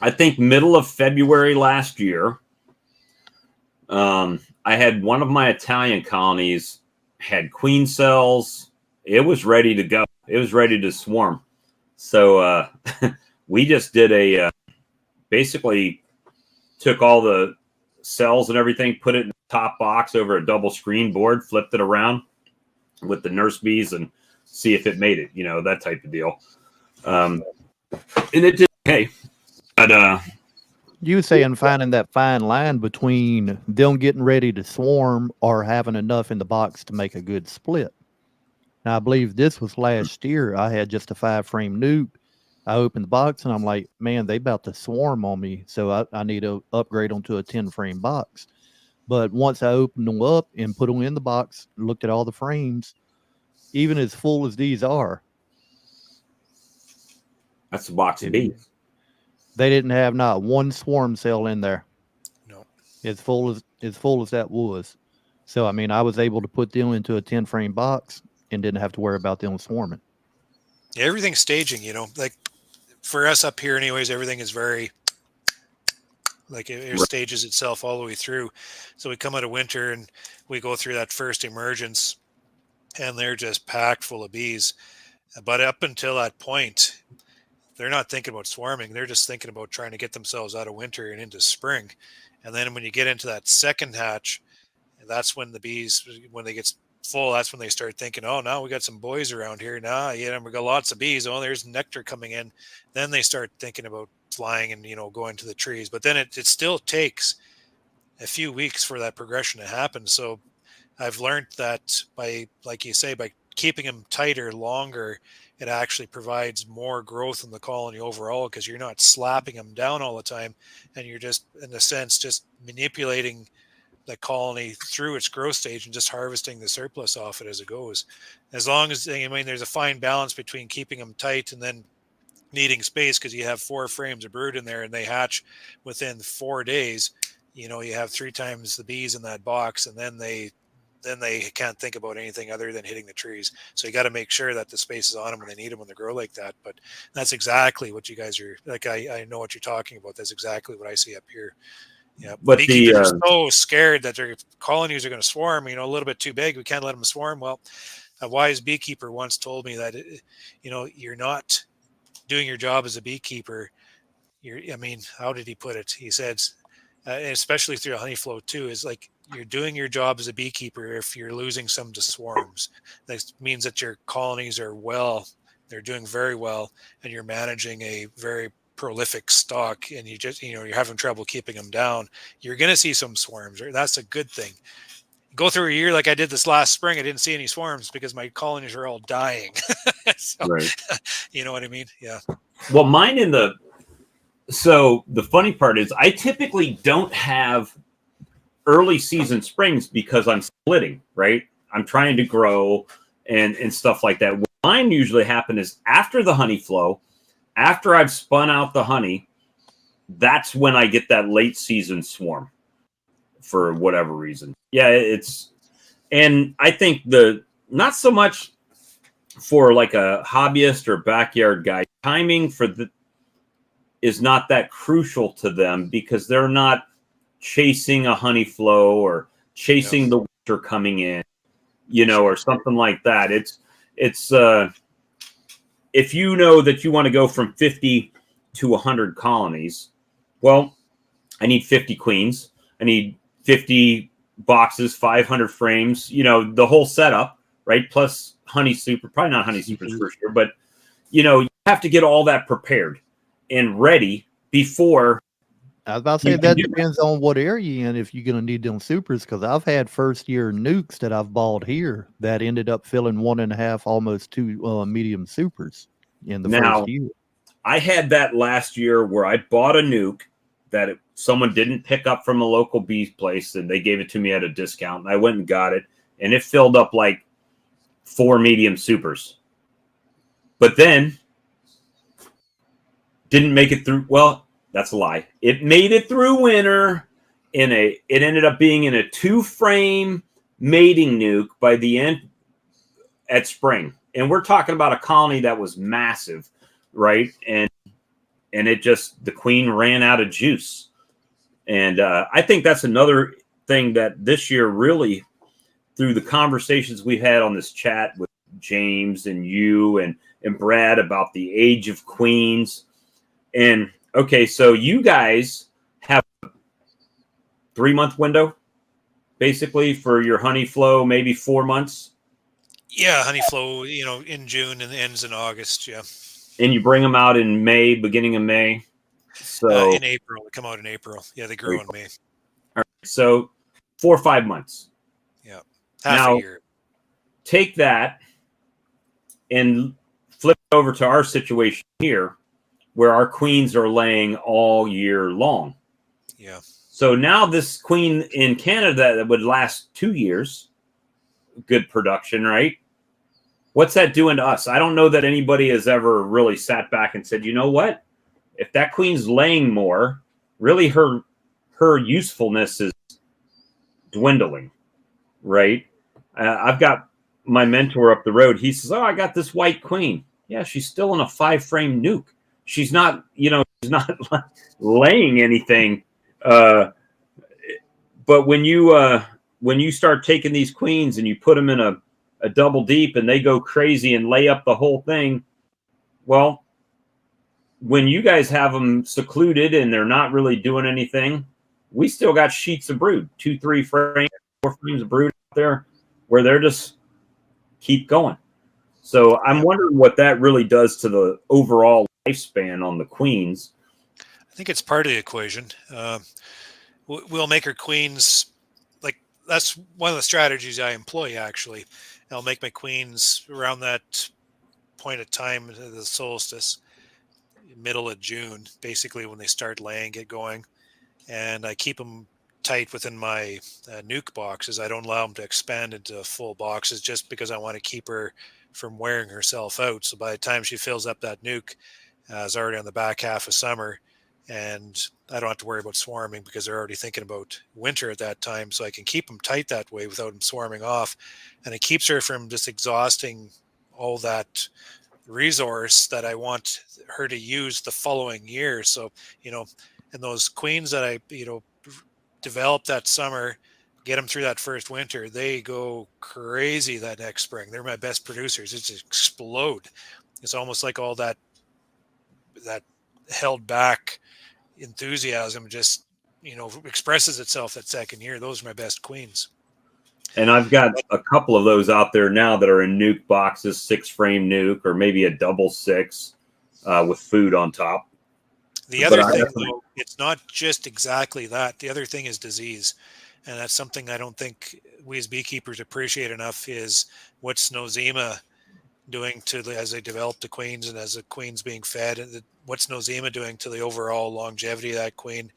I think middle of February last year, I had one of my Italian colonies had queen cells. It was ready to go. It was ready to swarm. So we just did basically took all the cells and everything, put it in the top box over a double screen board, flipped it around with the nurse bees and see if it made it, that type of deal. And it did okay. But you saying finding that fine line between them getting ready to swarm or having enough in the box to make a good split. Now, I believe this was last year. I had just a 5-frame nuke. I opened the box and I'm like, man, they about to swarm on me. So I need to upgrade them to a 10-frame box. But once I opened them up and put them in the box, looked at all the frames, even as full as these are. That's a box of bees. They didn't have not one swarm cell in there. No. As full as that was. So, I mean, I was able to put them into a 10-frame box and didn't have to worry about them swarming. Yeah, everything's staging, like for us up here anyways, everything is very, like it stages itself all the way through. So we come out of winter and we go through that first emergence and they're just packed full of bees. But up until that point, they're not thinking about swarming. They're just thinking about trying to get themselves out of winter and into spring. And then when you get into that second hatch, that's when the bees, when they get full, that's when they start thinking, oh, now we got some boys around here. Now, we got lots of bees. Oh, there's nectar coming in. Then they start thinking about flying and, going to the trees. But then it still takes a few weeks for that progression to happen. So I've learned that by, like you say, by keeping them tighter longer, it actually provides more growth in the colony overall because you're not slapping them down all the time. And you're just, in a sense, just manipulating the colony through its growth stage and just harvesting the surplus off it as it goes. As long as, there's a fine balance between keeping them tight and then needing space because you have 4 frames of brood in there and they hatch within 4 days. You have 3 times the bees in that box and then they can't think about anything other than hitting the trees. So you got to make sure that the space is on them when they need them when they grow like that. But that's exactly what you guys are like. I know what you're talking about. That's exactly what I see up here. Yeah, but beekeepers are so scared that their colonies are going to swarm. A little bit too big. We can't let them swarm. Well, a wise beekeeper once told me that you're not doing your job as a beekeeper. How did he put it? He said, especially through a honey flow too, is like you're doing your job as a beekeeper if you're losing some to swarms. That means that your colonies are they're doing very well, and you're managing a very prolific stock, and you just you're having trouble keeping them down. You're going to see some swarms. That's a good thing. Go through a year like I did this last spring, I didn't see any swarms because my colonies are all dying. So, right. You know what I mean? Yeah. Well, mine so the funny part is I typically don't have early season springs because I'm splitting, right? I'm trying to grow and stuff like that. What mine usually happen is after the honey flow, After I've spun out the honey, that's when I get that late season swarm for whatever reason. Yeah, and I think not so much for like a hobbyist or backyard guy, timing is not that crucial to them because they're not chasing a honey flow or chasing the winter coming in, or something like that. It's if you know that you want to go from 50 to 100 colonies, well, I need 50 queens. I need 50 boxes, 500 frames, the whole setup, right? Plus honey super, probably not honey supers for sure, but you have to get all that prepared and ready before. I was about to say that depends on what area you're in if you're going to need them supers, because I've had first year nukes that I've bought here that ended up filling 1.5, almost 2 medium supers in the first year. I had that last year where I bought a nuke that someone didn't pick up from a local bee place, and they gave it to me at a discount, and I went and got it, and it filled up like 4 medium supers. But then didn't make it through. Well, that's a lie. It made it through winter it ended up being in a 2-frame mating nuke by the end at spring. And we're talking about a colony that was massive, right? And it just, the queen ran out of juice. And I think that's another thing that this year really, through the conversations we've had on this chat with James and you and Brad about the age of queens. And okay, so you guys have a 3-month window basically for your honey flow, maybe 4 months. Yeah, honey flow, in June and ends in August. Yeah. And you bring them out in May, beginning of May. So in April, they come out in April. Yeah, they grew in May. All right, so 4 or 5 months. Yeah, half a year. Take that and flip it over to our situation here, where our queens are laying all year long. Yeah. So now this queen in Canada that would last 2 years, good production, right? What's that doing to us? I don't know that anybody has ever really sat back and said, you know what? If that queen's laying more, really her usefulness is dwindling, right? I've got my mentor up the road. He says, oh, I got this white queen. Yeah, she's still in a 5-frame nuke. She's not, she's not laying anything. But when you start taking these queens and you put them in a double deep and they go crazy and lay up the whole thing, well, when you guys have them secluded and they're not really doing anything, we still got sheets of brood, 2, 3 frames, 4 frames of brood out there where they're just keep going. So I'm wondering what that really does to the overall lifespan on the queens. I think it's part of the equation. We'll make our queens, like, that's one of the strategies I employ, actually. I'll make my queens around that point of time, the solstice, middle of June, basically when they start laying, get going. And I keep them tight within my nuke boxes. I don't allow them to expand into full boxes just because I want to keep her from wearing herself out. So by the time she fills up that nuke, it's already on the back half of summer, and I don't have to worry about swarming because they're already thinking about winter at that time. So I can keep them tight that way without them swarming off. And it keeps her from just exhausting all that resource that I want her to use the following year. So, and those queens that I, develop that summer, get them through that first winter, they go crazy that next spring. They're my best producers. It just explode. It's almost like all that held back enthusiasm just, expresses itself that second year. Those are my best queens. And I've got a couple of those out there now that are in nuke boxes, 6-frame nuke, or maybe a double 6 with food on top. The other thing, though, it's not just exactly that. The other thing is disease. And that's something I don't think we as beekeepers appreciate enough, is what's nosema doing as they develop the queens and as the queen's being fed, and what's nosema doing to the overall longevity of that queen.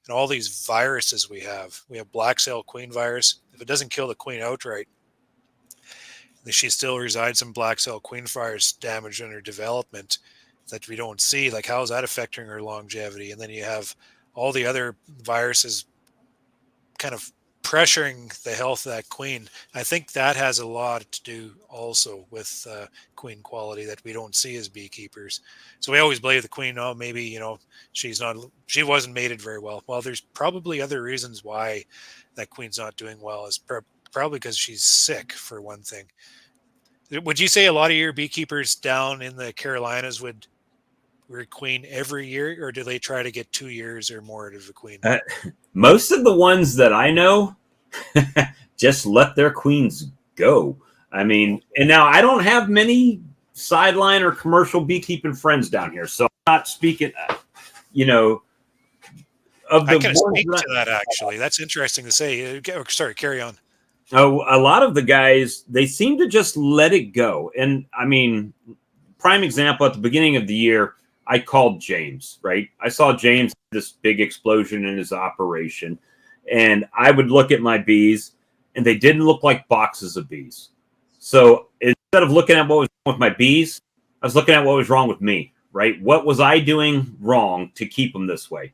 And all these viruses we have black cell queen virus. If it doesn't kill the queen outright, she still resides in black cell queen virus damage in her development. that we don't see. Like, how is that affecting her longevity? And then you have all the other viruses kind of pressuring the health of that queen. I think that has a lot to do also with queen quality that we don't see as beekeepers. So we always blame the queen. Oh, maybe, she wasn't mated very well. Well, there's probably other reasons why that queen's not doing well. Is probably because she's sick, for one thing. Would you say a lot of your beekeepers down in the Carolinas would queen every year, or do they try to get 2 years or more out of a queen? Most of the ones that I know just let their queens go. I mean, and now I don't have many sideline or commercial beekeeping friends down here, so I'm not speaking, of the. I can speak to that, actually. That's interesting to say. Sorry, carry on. Oh, a lot of the guys, they seem to just let it go. And I mean, prime example, at the beginning of the year, I called James, right? I saw James this big explosion in his operation, and I would look at my bees, and they didn't look like boxes of bees. So instead of looking at what was wrong with my bees, I was looking at what was wrong with me, right? What was I doing wrong to keep them this way?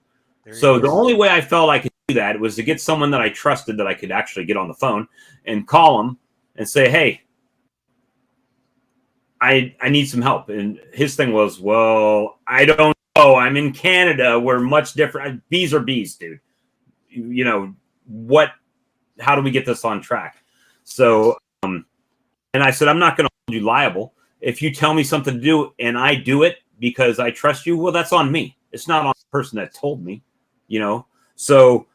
So the only way I felt I could do that was to get someone that I trusted, that I could actually get on the phone and call them and say, hey, I need some help. And his thing was, well, I don't know. I'm in Canada. We're much different. Bees are bees, dude. How do we get this on track? So, and I said, I'm not going to hold you liable. If you tell me something to do and I do it because I trust you, well, that's on me. It's not on the person that told me, So,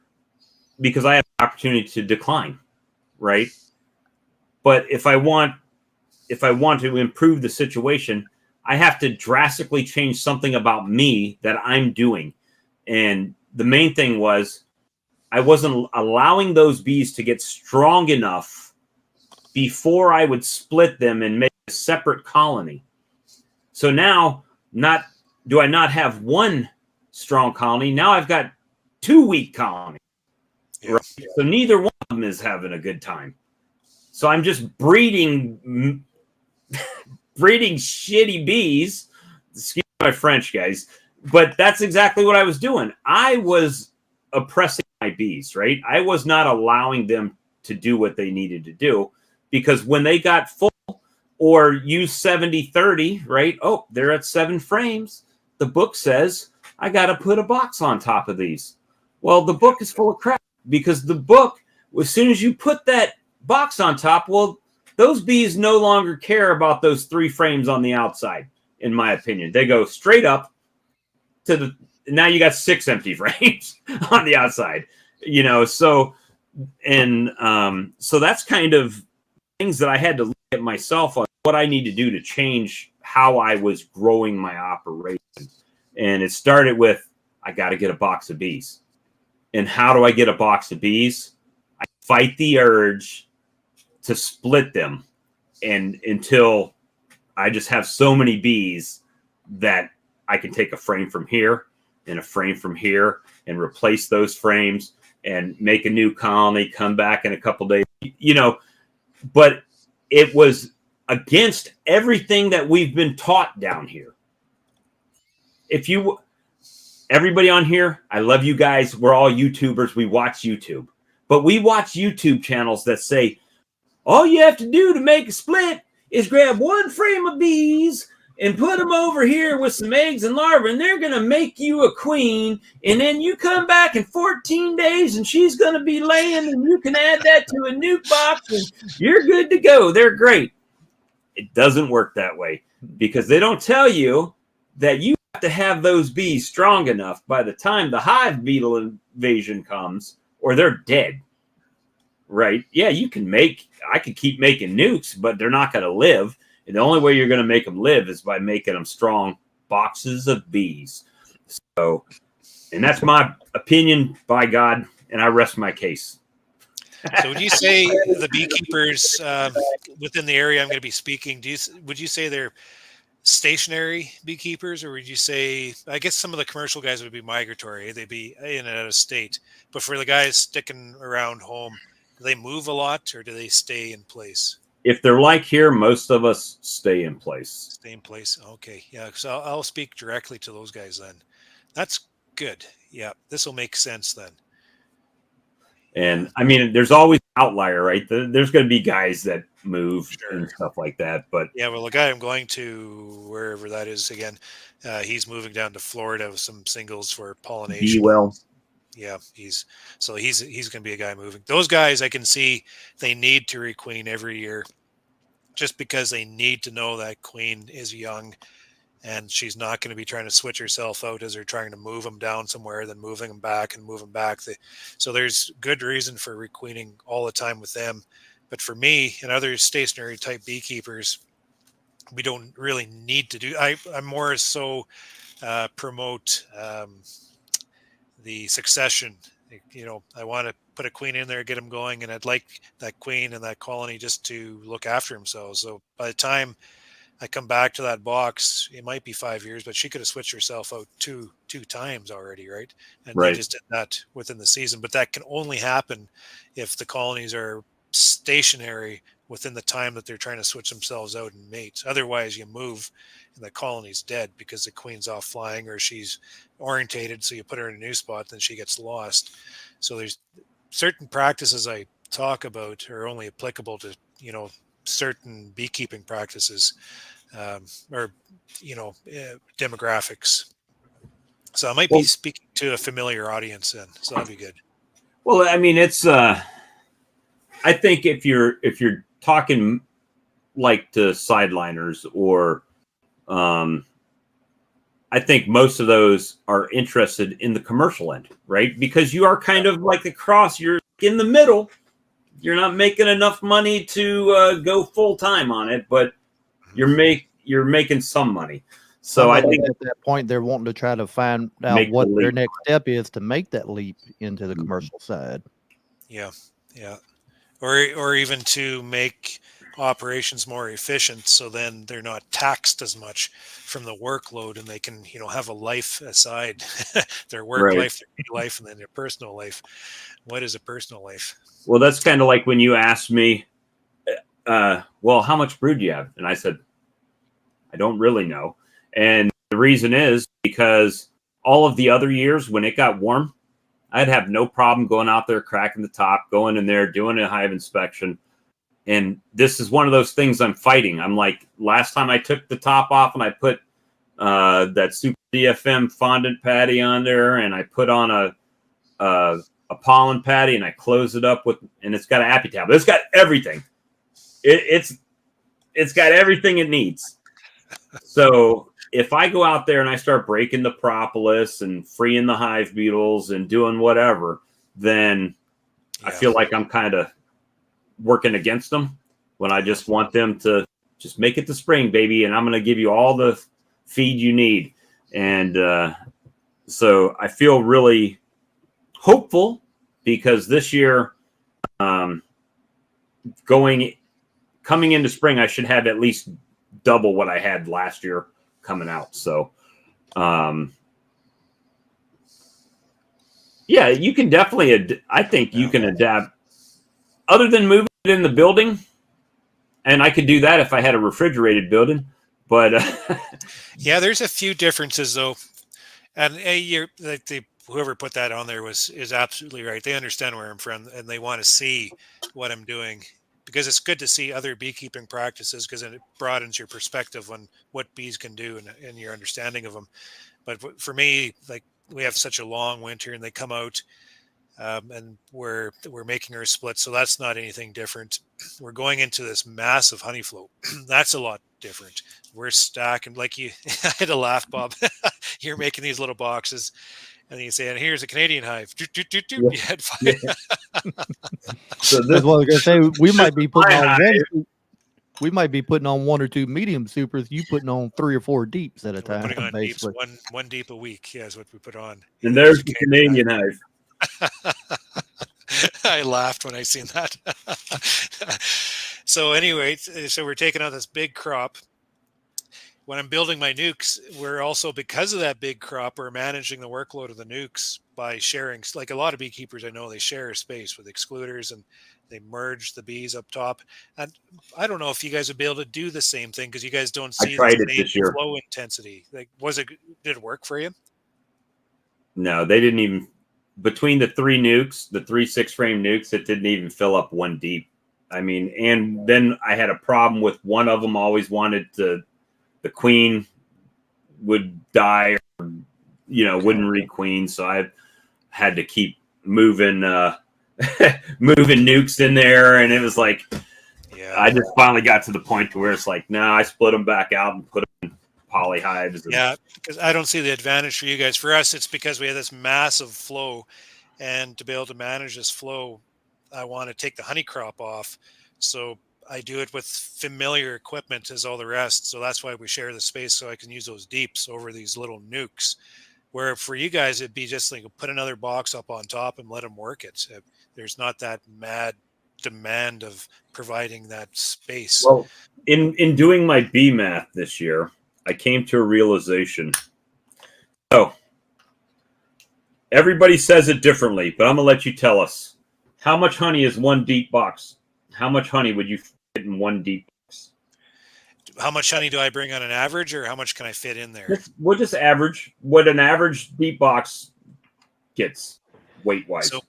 because I have an opportunity to decline, right? But if I want to improve the situation, I have to drastically change something about me that I'm doing. And the main thing was I wasn't allowing those bees to get strong enough before I would split them and make a separate colony. So now, not do I not have one strong colony, now I've got 2 weak colonies. Yeah. Right? So neither one of them is having a good time. So I'm just breeding shitty bees. Excuse my French, guys. But that's exactly what I was doing. I was oppressing my bees, right? I was not allowing them to do what they needed to do, because when they got full or use 70-30, right? Oh, they're at 7 frames. The book says I got to put a box on top of these. Well, the book is full of crap, because the book, as soon as you put that box on top, well, those bees no longer care about those 3 frames on the outside, in my opinion. They go straight up to now you got 6 empty frames on the outside, so, and so that's kind of things that I had to look at myself on what I need to do to change how I was growing my operation. And it started with, I got to get a box of bees. And how do I get a box of bees? I fight the urge to split them, and until I just have so many bees that I can take a frame from here and a frame from here and replace those frames and make a new colony, come back in a couple days, but it was against everything that we've been taught down here. Everybody on here, I love you guys. We're all YouTubers. We watch YouTube, but we watch YouTube channels that say, all you have to do to make a split is grab 1 frame of bees and put them over here with some eggs and larvae, and they're going to make you a queen. And then you come back in 14 days and she's going to be laying, and you can add that to a nuke box and you're good to go. They're great. It doesn't work that way, because they don't tell you that you have to have those bees strong enough by the time the hive beetle invasion comes, or they're dead. Right? Yeah, I could keep making nukes, but they're not going to live. And the only way you're going to make them live is by making them strong boxes of bees. So, and that's my opinion, by God, and I rest my case. So would you say the beekeepers within the area I'm going to be speaking, would you say they're stationary beekeepers, or would you say, I guess some of the commercial guys would be migratory, they'd be in and out of state, but for the guys sticking around home, do they move a lot or do they stay in place? if they're like here, most of us stay in place. Stay in place. Okay. Yeah. So I'll speak directly to those guys then. That's good. Yeah. This will make sense then. And I mean, there's always an outlier, right? There's going to be guys that move Sure. and stuff like that. But Yeah. Well, the guy I'm going to, wherever that is again, he's moving down to Florida with some singles for pollination. well, Yeah, he's going to be a guy moving. Those guys I can see they need to requeen every year, just because they need to know that queen is young, and she's not going to be trying to switch herself out as they're trying to move them down somewhere, then moving them back and moving back. So there's good reason for requeening all the time with them. But for me and other stationary type beekeepers, we don't really need to do. I'm more so promote. The succession. I want to put a queen in there, get them going, and I'd like that queen and that colony just to look after themselves. So by the time I come back to that box, it might be 5 years, but she could have switched herself out two times already, right? And they right. just did that within the season. But that can only happen if the colonies are stationary within the time that they're trying to switch themselves out and mate. Otherwise, you move and the colony's dead because the queen's off flying or she's orientated. So you put her in a new spot, then she gets lost. So there's certain practices I talk about are only applicable to, certain beekeeping practices, or demographics. So I might be speaking to a familiar audience then. So that'd be good. Well, I mean, it's I think if you're talking like to sideliners or I think most of those are interested in the commercial end, right? Because you are kind of like the cross, you're in the middle. You're not making enough money to go full time on it, but you're making some money. So I think at that point they're wanting to try to find out what their next step is to make that leap into the commercial side. Yeah, yeah, or even to make operations more efficient, so then they're not taxed as much from the workload, and they can have a life aside, their work life, their life, and then their personal life. What is a personal life? Well, that's kind of like when you asked me, well, how much brood do you have? And I said, I don't really know. And the reason is because all of the other years when it got warm, I'd have no problem going out there, cracking the top, going in there, doing a hive inspection. And this is one of those things I'm fighting. I'm like, last time I took the top off and I put that Super DFM fondant patty on there, and I put on a pollen patty, and I close it up and it's got an appy tab. It's got everything. It's got everything it needs. So if I go out there and I start breaking the propolis and freeing the hive beetles and doing whatever, then I feel like I'm kind of working against them when I just want them to just make it to spring, baby. And I'm going to give you all the feed you need. And so I feel really hopeful because this year, coming into spring, I should have at least double what I had last year coming out. So, yeah, you can definitely, I think you can adapt other than moving it in the building. And I could do that if I had a refrigerated building, but yeah, there's a few differences though. And whoever put that on there is absolutely right. They understand where I'm from and they want to see what I'm doing, because it's good to see other beekeeping practices, because it broadens your perspective on what bees can do and your understanding of them. But for me, like, we have such a long winter and they come out, and we're making our splits. So that's not anything different. We're going into this massive honey flow. That's a lot different. We're stacking, like you, I had to laugh, Bob. You're making these little boxes and then you say, and here's a Canadian hive. You had five. Yeah. So that's what I was going to say. We might be putting on putting on one or two medium supers. You putting on 3 or 4 deeps at a time. Putting on deeps, one deep a week. Yeah, is what we put on. And there's the Canadian hive. I laughed when I seen that. So anyway, so we're taking on this big crop. When I'm building my nukes, we're also, because of that big crop, we're managing the workload of the nukes by sharing, like a lot of beekeepers I know, they share a space with excluders and they merge the bees up top. And I don't know if you guys would be able to do the same thing because you guys don't I see the tried it same this year. flow intensity. Like, did it work for you? No, they didn't even, between the three nukes, the 3 6-frame nukes, it didn't even fill up one deep. I mean, and then I had a problem with one of them always wanted the queen would die or, wouldn't requeen. So I had to keep moving, moving nukes in there. And it was like, Yeah, I just finally got to the point to where it's like, no, I split them back out and put them in poly hives. yeah, because I don't see the advantage for you guys. For us, it's because we have this massive flow, and to be able to manage this flow, I want to take the honey crop off. So I do it with familiar equipment as all the rest. So that's why we share the space so I can use those deeps over these little nukes. Where for you guys, it'd be just like put another box up on top and let them work it. There's not that mad demand of providing that space. Well, in doing my bee math this year, I came to a realization. So everybody says it differently, but I'm gonna let you tell us how much honey is one deep box. How much honey would you fit in one deep box? How much honey do I bring on an average, or how much can I fit in there? We'll just average what an average deep box gets weight wise. So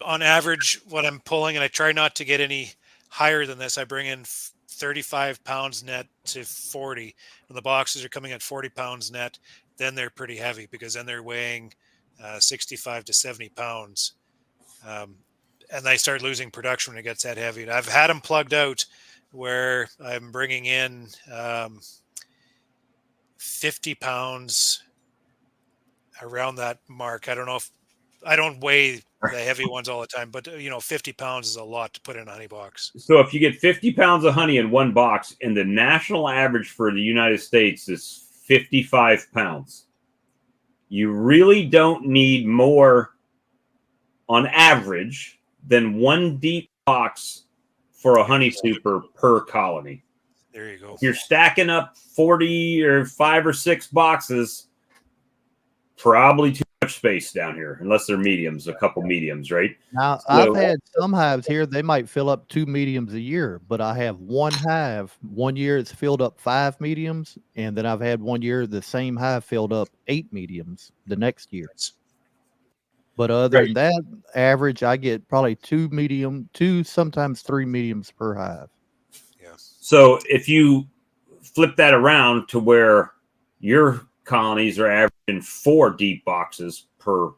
on average, what I'm pulling, and I try not to get any higher than this, I bring in 35 pounds net to 40. When the boxes are coming at 40 pounds net, then they're pretty heavy because then they're weighing 65 to 70 pounds. And I start losing production when it gets that heavy. And I've had them plugged out where I'm bringing in 50 pounds around that mark. I don't know if I don't weigh the heavy ones all the time, but 50 pounds is a lot to put in a honey box. So if you get 50 pounds of honey in one box, and the national average for the United States is 55 pounds, you really don't need more on average than one deep box for a honey super per colony. There you go. If you're stacking up 40 or 5 or 6 boxes, probably too much space down here, unless they're mediums, a couple mediums, right? Now, I've had some hives here, they might fill up 2 mediums a year, but I have one hive. One year it's filled up 5 mediums, and then I've had one year the same hive filled up 8 mediums the next year. But other than that, average, I get probably 2, sometimes 3 mediums per hive. Yeah. So if you flip that around to where your colonies are averaging 4 deep boxes per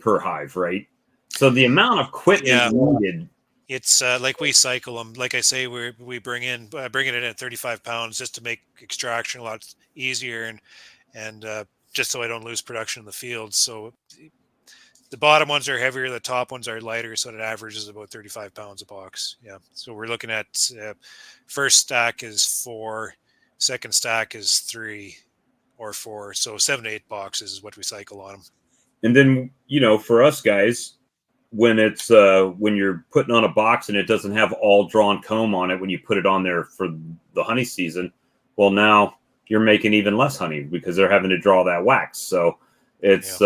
hive, right? So the amount of equipment needed. It's like we cycle them. Like I say, we bring it in at 35 pounds just to make extraction a lot easier and just so I don't lose production in the field. So the bottom ones are heavier, the top ones are lighter, so it averages about 35 pounds a box. Yeah. So we're looking at first stack is 4, second stack is 3 or 4. So 7 to 8 boxes is what we cycle on them. And then, for us guys, when it's when you're putting on a box and it doesn't have all drawn comb on it when you put it on there for the honey season, well, now you're making even less honey because they're having to draw that wax. So it's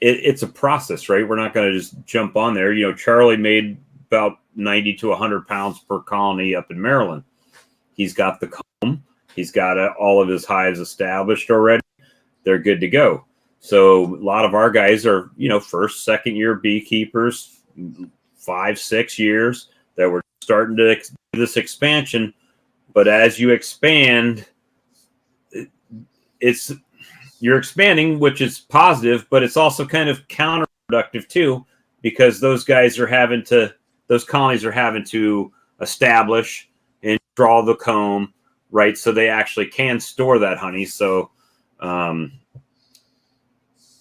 it's a process, right? We're not going to just jump on there. Charlie made about 90 to 100 pounds per colony up in Maryland. He's got the comb. He's got all of his hives established already. They're good to go. So a lot of our guys are, first, second year beekeepers, 5, 6 years that we're starting to do this expansion. But as you expand, you're expanding, which is positive, but it's also kind of counterproductive too, because those colonies are having to establish and draw the comb, right? So they actually can store that honey. So,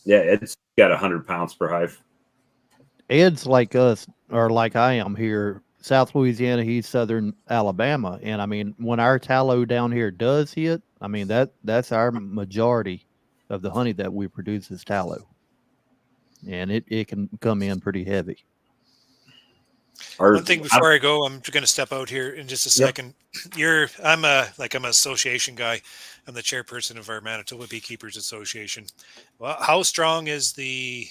it's got 100 pounds per hive. Ed's like us, or like I am here, South Louisiana, he's Southern Alabama. And I mean, when our tallow down here does hit, I mean, that's our majority of the honey that we produce is tallow. And it can come in pretty heavy. One thing before I go, I'm going to step out here in just a second. I'm an association guy. I'm the chairperson of our Manitoba Beekeepers Association. Well, how strong is the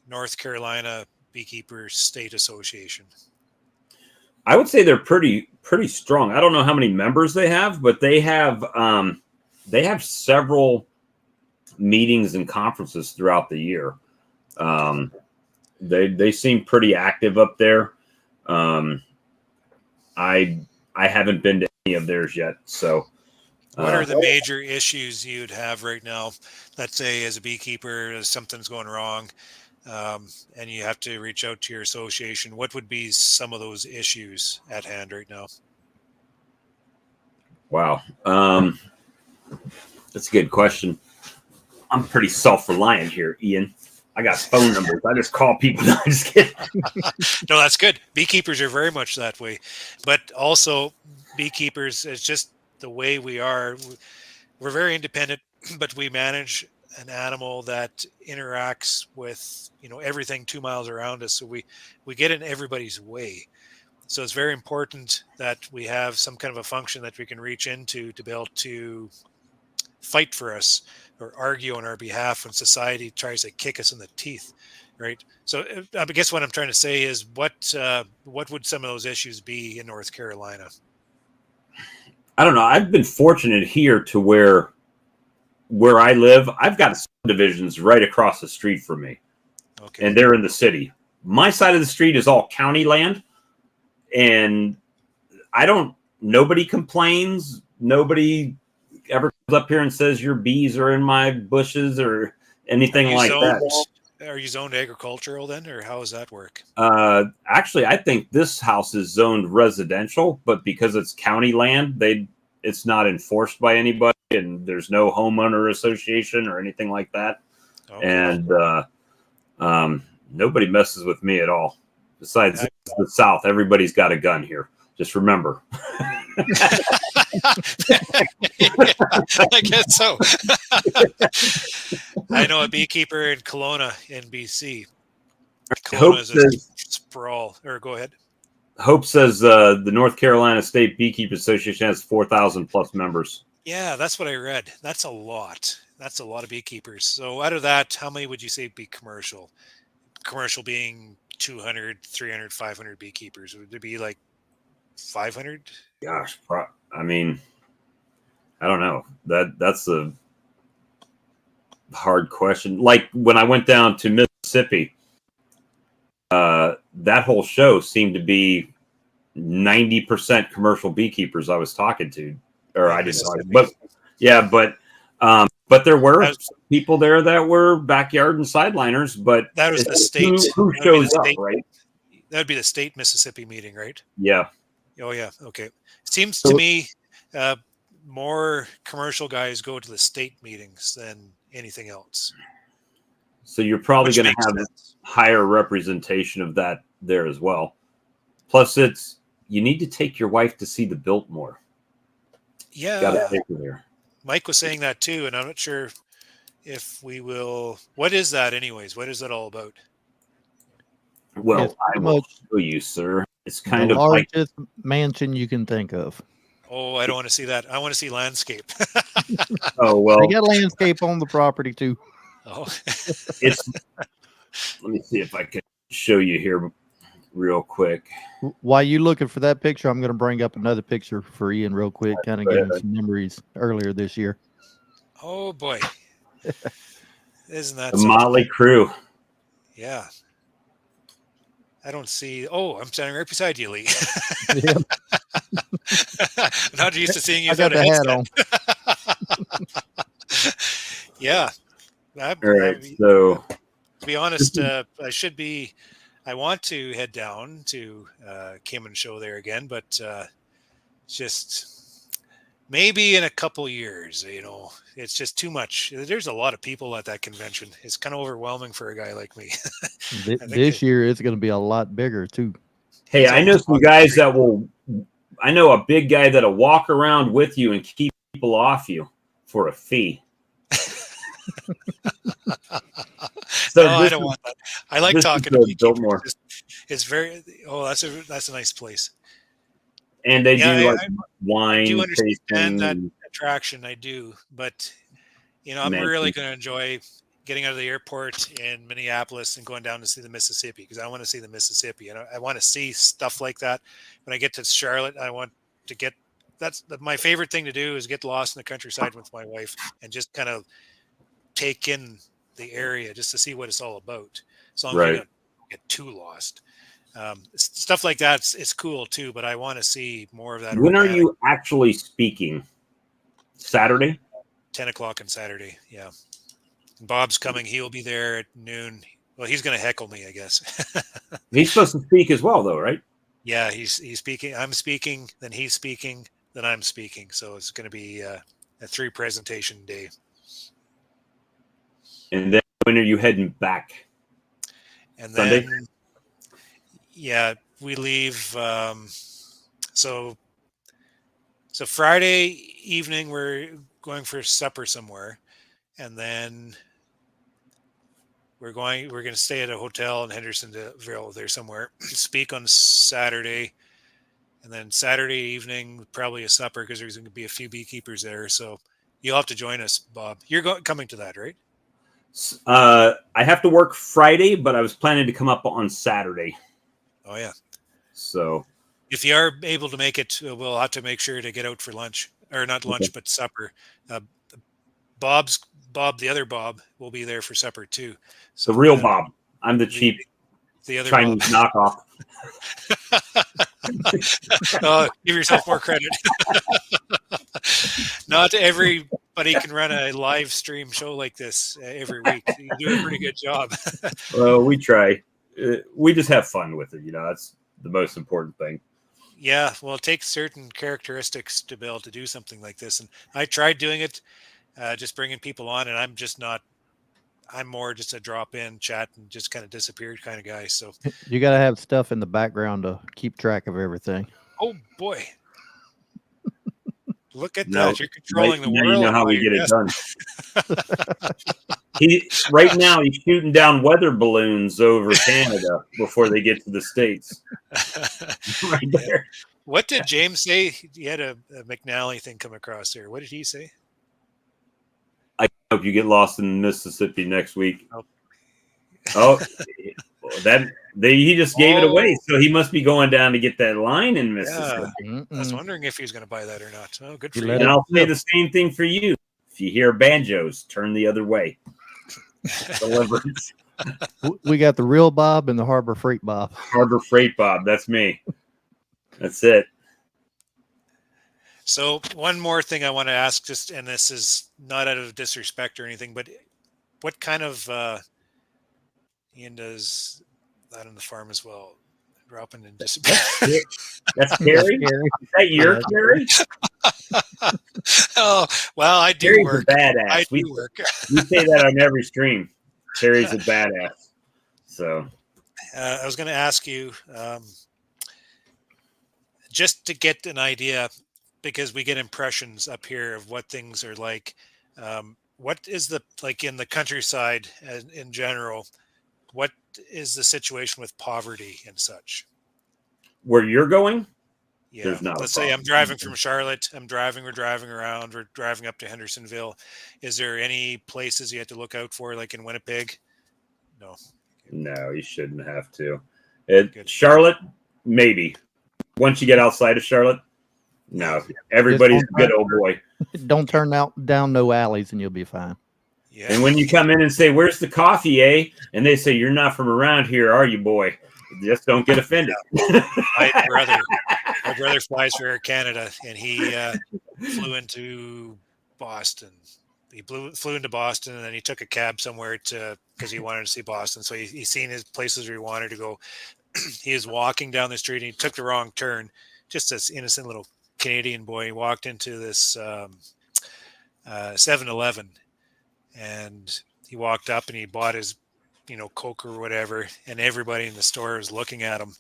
North Carolina Beekeepers State Association? I would say they're pretty strong. I don't know how many members they have, but they have several meetings and conferences throughout the year. They seem pretty active up there. I haven't been to any of theirs yet. So, what are the major issues you'd have right now? Let's say as a beekeeper, something's going wrong, and you have to reach out to your association. What would be some of those issues at hand right now? Wow. That's a good question. I'm pretty self-reliant here, Ian. I got phone numbers. I just call people. I'm just kidding. No, that's good. Beekeepers are very much that way. But also, beekeepers, it's just the way we are. We're very independent, but we manage an animal that interacts with, everything 2 miles around us. So we get in everybody's way. So it's very important that we have some kind of a function that we can reach into to be able to fight for us or argue on our behalf when society tries to kick us in the teeth, right? So I guess what I'm trying to say is what would some of those issues be in North Carolina? I don't know. I've been fortunate here to where I live, I've got subdivisions right across the street from me. Okay. And they're in the city. My side of the street is all county land. And nobody complains. Nobody ever comes up here and says your bees are in my bushes or anything like that. Are you zoned agricultural then, or how does that work? Actually, I think this house is zoned residential, but because it's county land, it's not enforced by anybody, and there's no homeowner association or anything like that. Okay. And nobody messes with me at all. Besides the South, everybody's got a gun here. Just remember. I guess so. I know a beekeeper in Kelowna in BC. Kelowna is a sprawl. Or go ahead. Hope says the North Carolina State Beekeepers Association has 4,000 plus members. Yeah, that's what I read. That's a lot. That's a lot of beekeepers. So out of that, how many would you say be commercial? Commercial being 200, 300, 500 beekeepers. Would it be like 500? Gosh, I mean, I don't know. That's a hard question. Like when I went down to Mississippi, that whole show seemed to be 90% commercial beekeepers I was talking to, or I didn't know. But yeah, but there were people there that were backyard and sideliners. But that was the state. Who shows up, right? That would be the state Mississippi meeting, right? Yeah. Oh yeah. Okay. Seems to me more commercial guys go to the state meetings than anything else. So you're probably going to have a higher representation of that there as well. Plus, you need to take your wife to see the Biltmore. Yeah. Got to take her there. Mike was saying that too, and I'm not sure if we will. What is that, anyways? What is it all about? Well, I will show you, sir. It's kind of largest mansion you can think of. Oh, I don't want to see that. I want to see landscape. Oh well, they got landscape on the property too. Oh, let me see if I can show you here real quick. While you looking for that picture, I'm going to bring up another picture for Ian real quick, kind of getting some memories earlier this year. Oh boy, isn't that the Motley Crew? Yeah. I don't see. Oh, I'm standing right beside you, Lee. Yep. I'm not used to seeing you without a hat on. Yeah. All right. So, to be honest, I want to head down to Cayman Show there again, but just maybe in a couple years. It's just too much. There's a lot of people at that convention. It's kind of overwhelming for a guy like me. This year it's going to be a lot bigger too. Hey, I know some guys that will. I know a big guy that'll walk around with you and keep people off you for a fee. So no, I don't want that. I like talking to people. It's very. Oh, that's a nice place. And they Yeah, do like I wine do tasting understand that and attraction. I do, but I'm really mansion. going to enjoy getting out of the airport in Minneapolis and going down to see the Mississippi, because I want to see the Mississippi, and I want to see stuff like that. When I get to Charlotte, I want to get. My favorite thing to do is get lost in the countryside with my wife and just kind of take in the area just to see what it's all about. As long as we Right. don't get too lost. Stuff like that, it's cool too, but I want to see more of that When are organic. you actually speaking? Saturday? 10 o'clock on Saturday. Yeah. Bob's coming. He'll be there at noon. Well, he's going to heckle me, I guess. He's supposed to speak as well, though, right? Yeah, he's speaking. I'm speaking, then he's speaking, then I'm speaking. So it's going to be a 3 presentation day. And then when are you heading back? And Sunday? then, yeah, we leave. So Friday evening, we're going for supper somewhere. And then we're going to stay at a hotel in Hendersonville there somewhere, speak on Saturday. And then Saturday evening, probably a supper, because there's going to be a few beekeepers there. So you'll have to join us, Bob. You're coming to that, right? I have to work Friday, but I was planning to come up on Saturday. Oh, yeah. So If you are able to make it, we'll have to make sure to get out for lunch, or not lunch, okay. but supper. Bob, the other Bob, will be there for supper too. So The real Bob. I'm the cheap the other Chinese Bob. knockoff. Give yourself more credit. Not everybody can run a live stream show like this every week. You do a pretty good job. Well, we try. We just have fun with it. That's the most important thing. Yeah, well, it takes certain characteristics to be able to do something like this. And I tried doing it, just bringing people on, and I'm more just a drop in, chat, and just kind of disappeared kind of guy. So You got to have stuff in the background to keep track of everything. oh boy, look at No, that! You're controlling the now world. you know how while we you're get it guessing. done. Right now he's shooting down weather balloons over Canada before they get to the States. Right there. What did James say? He had a McNally thing come across there. What did he say? I hope you get lost in Mississippi next week. Oh, he just gave it away, so he must be going down to get that line in Mississippi. Yeah. I was wondering if he was going to buy that or not. Oh, good for you. And I'll say the same thing for you. If you hear banjos, turn the other way. Deliverance. We got the real Bob and the Harbor Freight Bob. Harbor Freight Bob. That's me. That's it. So one more thing I want to ask, and this is not out of disrespect or anything, but what kind of Ian does that on the farm as well? Dropping and disappearing. That's Carrie? Is that your Carrie? Oh, well, I do Carrie's work. a badass. We work. We say that on every stream. Carrie's a badass. So I was going to ask you, just to get an idea, because we get impressions up here of what things are like. What is in the countryside in general? What is the situation with poverty and such? where you're going? Yeah. There's not. Let's say I'm driving from Charlotte. We're driving around. We're driving up to Hendersonville. Is there any places you have to look out for, like in Winnipeg? No. No, you shouldn't have to. Good. Charlotte, maybe. Once you get outside of Charlotte, no. Everybody's a good old boy. Don't turn down no alleys and you'll be fine. Yeah. And when you come in and say, "Where's the coffee, eh?" and they say, "You're not from around here, are you, boy?" Just don't get offended. My brother flies for Air Canada, and he flew into Boston. He flew into Boston, and then he took a cab somewhere because he wanted to see Boston. So he's seen his places where he wanted to go. He was walking down the street, and he took the wrong turn. Just this innocent little Canadian boy. He walked into this 7-Eleven, and he walked up and he bought his Coke or whatever, and everybody in the store was looking at him.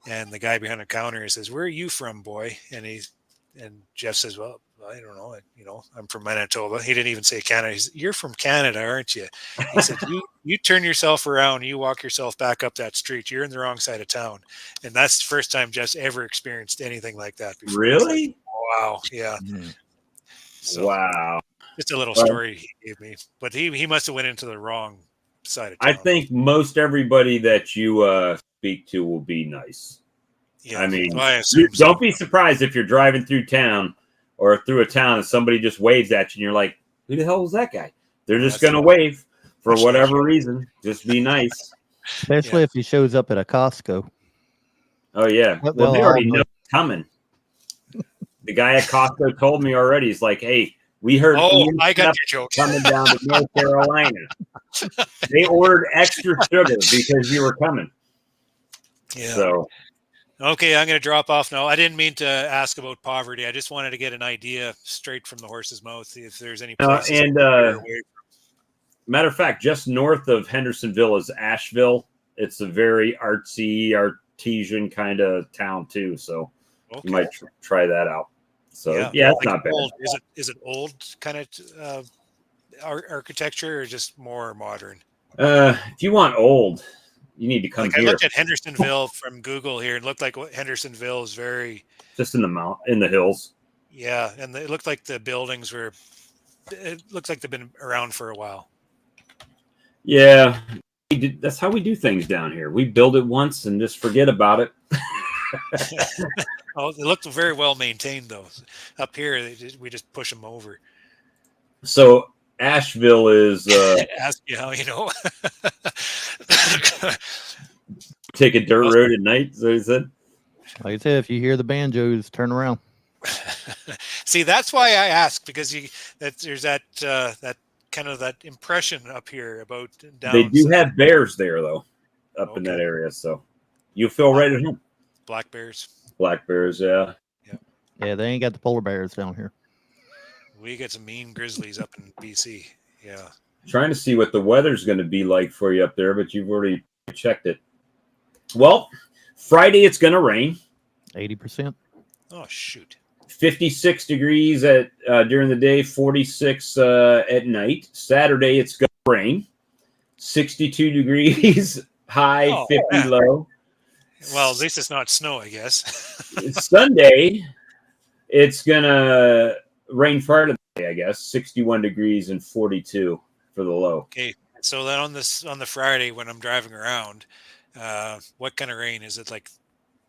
And the guy behind the counter says, "Where are you from, boy?" And Jeff says, "Well, I don't know. I'm from Manitoba. He didn't even say Canada. He said, "You're from Canada, aren't you?" He said, "You turn yourself around, you walk yourself back up that street. You're in the wrong side of town." And that's the first time Jeff's ever experienced anything like that before. Really? Like, wow. Yeah. So, wow. just a little story he gave me, but he must have went into the wrong side of town. I think most everybody that you speak to will be nice. Yeah. I mean, I assume don't be surprised if you're driving through town or through a town and somebody just waves at you and you're like, who the hell was that guy? They're just going to wave for whatever reason. Just be nice. Especially if he shows up at a Costco. Oh, yeah. Well, they already know it's coming. The guy at Costco told me already. He's like, hey, we heard I got your joke. coming down to North Carolina. They ordered extra sugar because you were coming. Yeah. So. Okay, I'm going to drop off now. I didn't mean to ask about poverty. I just wanted to get an idea straight from the horse's mouth if there's any places. Matter of fact, just north of Hendersonville is Asheville. It's a very artsy, artesian kind of town too. So you might try that out. So yeah, it's not bad. Is it old kind of architecture or just more modern? If you want old, you need to come here. I looked at Hendersonville from Google here. It looked like Hendersonville is very just in the hills. Yeah, and it looked like the buildings were. It looks like they've been around for a while. Yeah, that's how we do things down here. We build it once and just forget about it. Oh, they looked very well maintained though. Up here, we just push them over. So Asheville is. Ask you how you know. Take a dirt road at night. So he said. Like I said, if you hear the banjos, turn around. See, that's why I ask, because there's that kind of that impression up here about down. They do have bears there though, up in that area. So you feel right at home. Black bears. Black bears, yeah. Yeah, they ain't got the polar bears down here. We get some mean grizzlies up in BC. Yeah. Trying to see what the weather's going to be like for you up there, but you've already checked it. Well, Friday it's going to rain. 80%. Oh shoot. 56 degrees at during the day, 46 at night. Saturday it's going to rain. 62 degrees high, 50 low. Well, at least it's not snow, I guess. Sunday it's going to rain part of the day, I guess. 61 degrees and 42 for the low. Okay. So then on the Friday when I'm driving around, what kind of rain? Is it like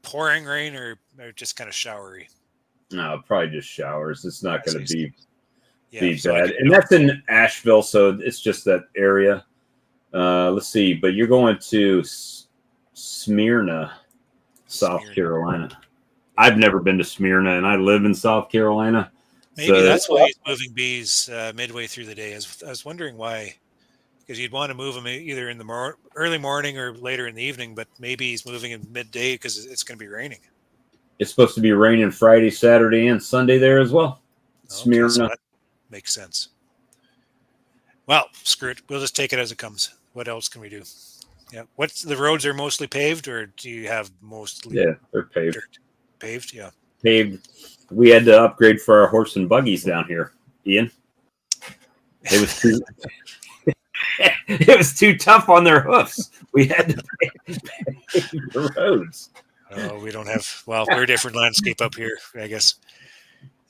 pouring rain or just kind of showery? No, probably just showers. It's not going to be so bad. And that's in Asheville, so it's just that area. Let's see. But you're going to Smyrna, South Carolina. I've never been to Smyrna, and I live in South Carolina. Maybe that's why he's moving bees midway through the day. I was wondering why. Because you'd want to move them either in the early morning or later in the evening, but maybe he's moving in midday because it's going to be raining. It's supposed to be raining Friday, Saturday, and Sunday there as well. Smyrna. So that makes sense. Well, screw it. We'll just take it as it comes. What else can we do? Yeah. The roads are mostly paved, or do you have mostly? Yeah, they're paved. Dirt? Paved, yeah. Paved. We had to upgrade for our horse and buggies down here, Ian. It was too. It was too tough on their hoofs. We had to pave the roads. Oh, we don't have. Well, we're a different landscape up here, I guess.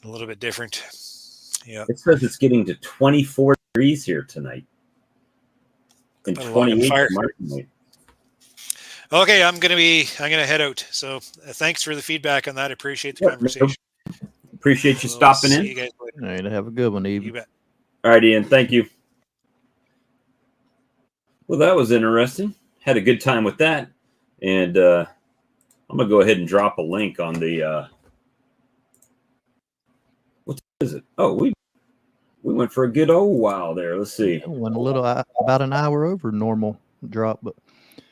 A little bit different. Yeah. It says it's getting to 24 degrees here tonight. And 28 tomorrow night. Okay, I'm gonna head out. So thanks for the feedback on that. I appreciate the conversation. Appreciate you stopping in. You guys later. All right, have a good one, Eve. You bet. All right, Ian. Thank you. Well, that was interesting. Had a good time with that. And I'm going to go ahead and drop a link on the what is it? Oh, we went for a good old while there. Let's see. Went a little about an hour over normal drop, but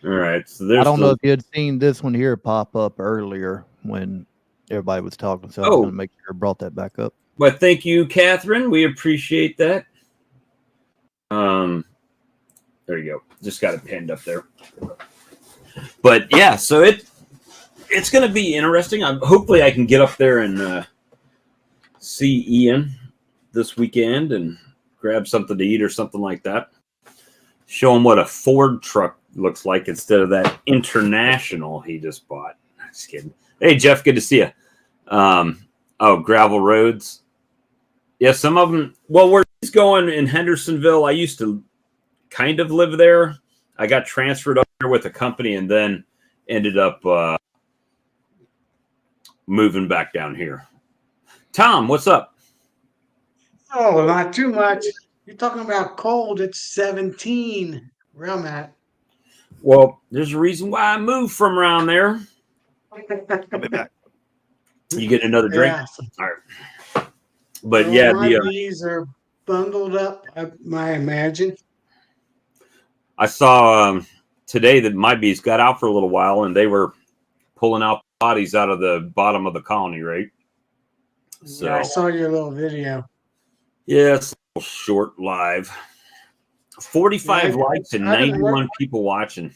all right. So I don't know if you had seen this one here pop up earlier when everybody was talking, so I'm going to make sure I brought that back up. But thank you, Catherine. We appreciate that. There you go. Just got it pinned up there. But yeah, so it's going to be interesting. Hopefully I can get up there and see Ian this weekend and grab something to eat or something like that. Show him what a Ford truck looks like instead of that International he just bought. Just kidding. Hey, Jeff, good to see you. Gravel roads. Yeah, some of them. Well, where he's going in Hendersonville, I used to kind of live there. I got transferred up here with a company and then ended up moving back down here. Tom, what's up? Oh, not too much. You're talking about cold. It's 17 where I'm at. Well, there's a reason why I moved from around there. I'll be back. You get another drink? Yeah. All right. But Well, yeah, my bees are bundled up, I imagine. I saw today that my bees got out for a little while and they were pulling out bodies out of the bottom of the colony, right? So Yeah, I saw your little video. yeah, it's a little short live. 45 Yeah, likes and I've been 91 people watching.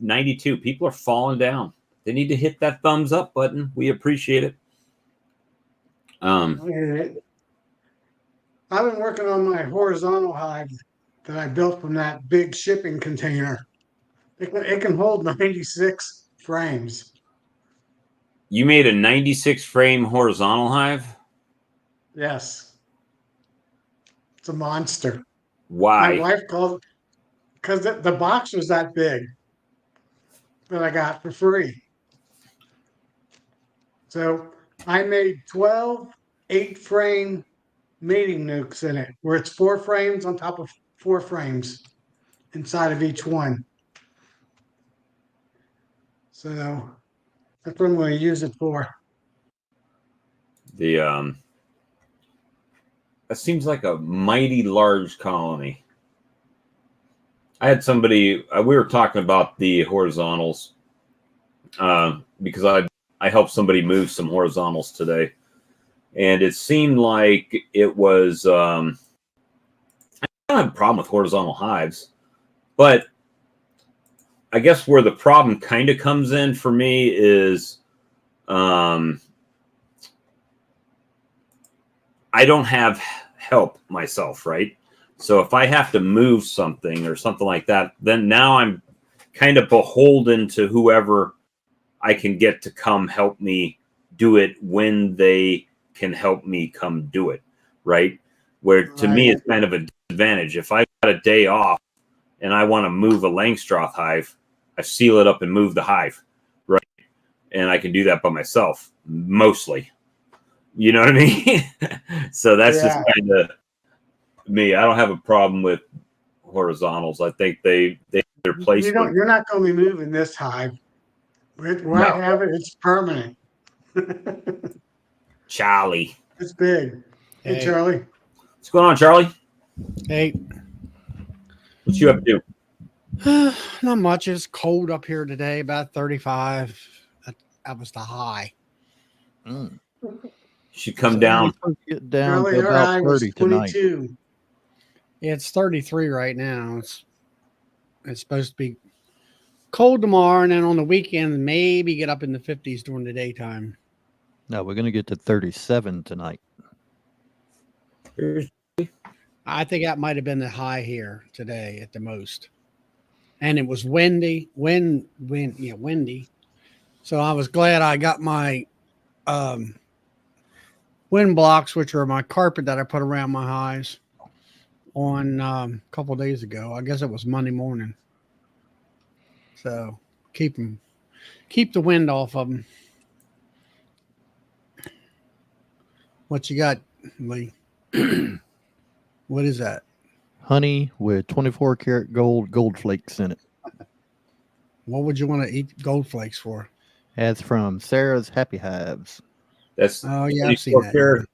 92 people are falling down. They need to hit that thumbs up button. We appreciate it. I've been working on my horizontal hive that I built from that big shipping container. It can hold 96 frames. You made a 96 frame horizontal hive? Yes. It's a monster. Why? My wife called because the box was that big that I got for free. So I made 12 8-frame mating nukes in it, where it's 4 frames on top of 4 frames inside of each one. So that's what I'm going to use it for. That seems like a mighty large colony. I had somebody, we were talking about the horizontals because I helped somebody move some horizontals today. And it seemed like it was, I don't have a problem with horizontal hives, but I guess where the problem kind of comes in for me is I don't have help myself, right? So if I have to move something or something like that, then now I'm kind of beholden to whoever I can get to come help me do it when they can help me come do it, right? Where to me it's kind of a disadvantage. If I got a day off and I want to move a Langstroth hive, I seal it up and move the hive, right? And I can do that by myself, mostly. You know what I mean? So that's just kind of me. I don't have a problem with horizontals. I think they're placed. You're not going to be moving this hive. Where I have it, it's permanent. Charlie. It's big. Hey, Charlie. What's going on, Charlie? Hey. What you up to? Not much. It's cold up here today, about 35. That was the high. Should come down. Get down to about 30 tonight. It's 33 right now. It's supposed to be cold tomorrow, and then on the weekend, maybe get up in the 50s during the daytime. No, we're going to get to 37 tonight. I think that might have been the high here today at the most. And it was windy. Windy. So I was glad I got my wind blocks, which are my carpet that I put around my hives on a couple of days ago. I guess it was Monday morning. So keep the wind off of them. What you got, Lee? What is that? Honey with 24 karat gold flakes in it. What would you want to eat gold flakes for? That's from Sarah's Happy Hives. That's I've seen that.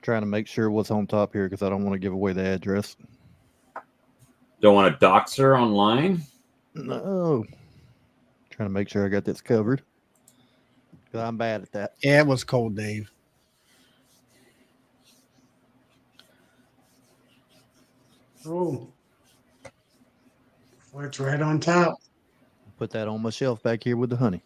Trying to make sure what's on top here because I don't want to give away the address. Don't want to dox her online? No. Trying to make sure I got this covered. Because I'm bad at that. Yeah, it was cold, Dave. Oh. Well, it's right on top. Put that on my shelf back here with the honey.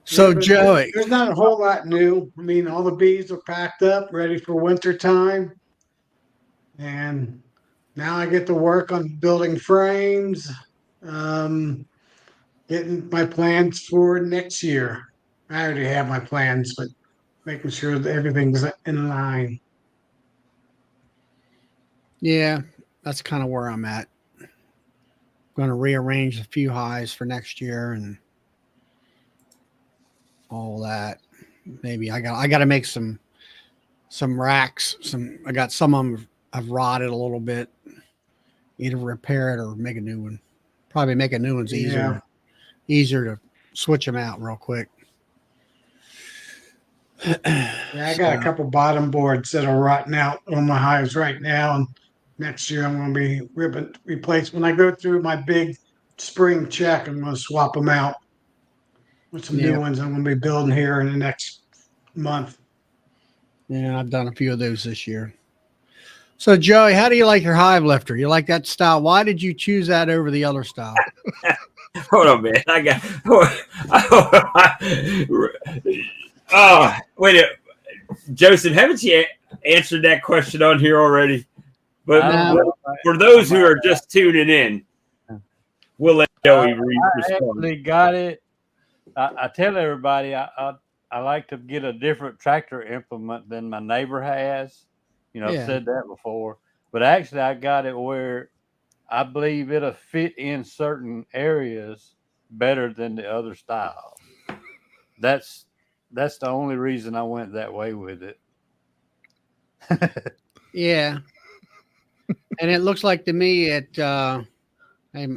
So Yeah, but Joey, there's not a whole lot new. I mean, all the bees are packed up, ready for winter time. And now I get to work on building frames, um, getting my plans for next year. I already have my plans, but making sure that everything's in line. yeah, that's kind of where I'm at. Going to rearrange a few highs for next year and all that. Maybe I got to make some racks. I got some of them have rotted a little bit. Either repair it or make a new one. Probably make a new one's Yeah. easier to switch them out real quick. Yeah, I got a couple bottom boards that are rotting out on my hives right now. And next year I'm going to be replace when I go through my big spring check. I'm going to swap them out with some Yeah. new ones I'm going to be building here in the next month. Yeah, I've done a few of those this year. So Joey, how do you like your hive lifter? You like that style? Why did you choose that over the other style? Hold on, man. I got. Oh, wait. Joseph, haven't you answered that question on here already? But for those who are just tuning in, we'll let Joey respond. Actually got it. I tell everybody I like to get a different tractor implement than my neighbor has. You know, Yeah. I've said that before. But actually, I got it where I believe it'll fit in certain areas better than the other style. That's the only reason I went that way with it. Yeah. And it looks like to me hey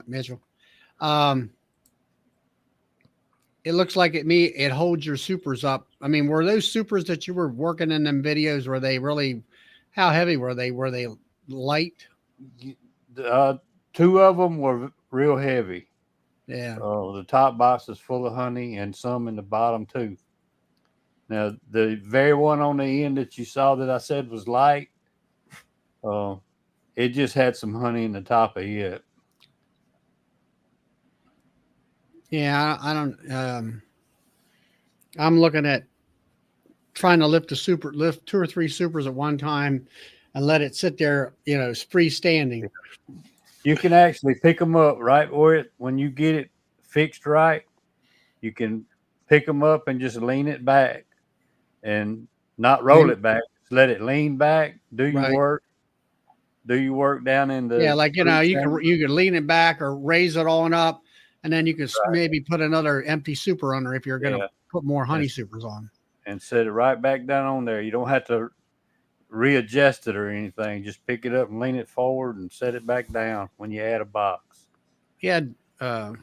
Mitchell. It looks like it holds your supers up. I mean, were those supers that you were working in them videos, were they really, how heavy were they? Were they light? Two of them were real heavy. Yeah. The top box is full of honey and some in the bottom too. Now, the very one on the end that you saw that I said was light, it just had some honey in the top of it. Yeah, I don't. I'm looking at trying to lift two or three supers at one time, and let it sit there, freestanding. You can actually pick them up right when you get it fixed right. You can pick them up and just lean it back, and not roll it back. Just let it lean back. Do your work. Do your work down in the you could lean it back or raise it on up. And then you could maybe put another empty super under if you're going to put more honey supers on. And set it right back down on there. You don't have to readjust it or anything. Just pick it up and lean it forward and set it back down when you add a box. Yeah. Direct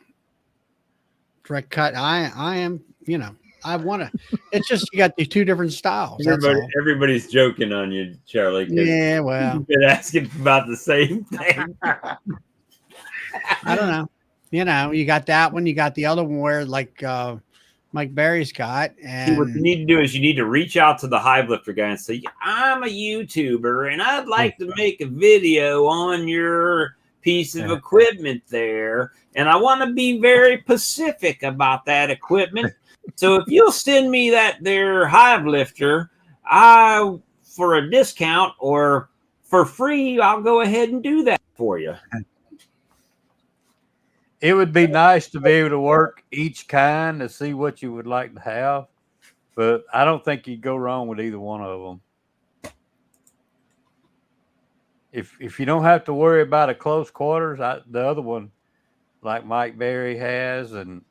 cut. I am, I want to. It's just you got these two different styles. Everybody's joking on you, Charlie. Yeah, well. You've been asking about the same thing. I don't know. You got that one. You got the other one where like Mike Barry's got. And what you need to do is you need to reach out to the hive lifter guy and say, I'm a YouTuber and I'd like to make a video on your piece of equipment there. And I want to be very specific about that equipment. So if you'll send me that there hive lifter, for a discount or for free, I'll go ahead and do that for you. It would be nice to be able to work each kind to see what you would like to have, but I don't think you'd go wrong with either one of them. If you don't have to worry about a close quarters, the other one, like Mike Berry has, and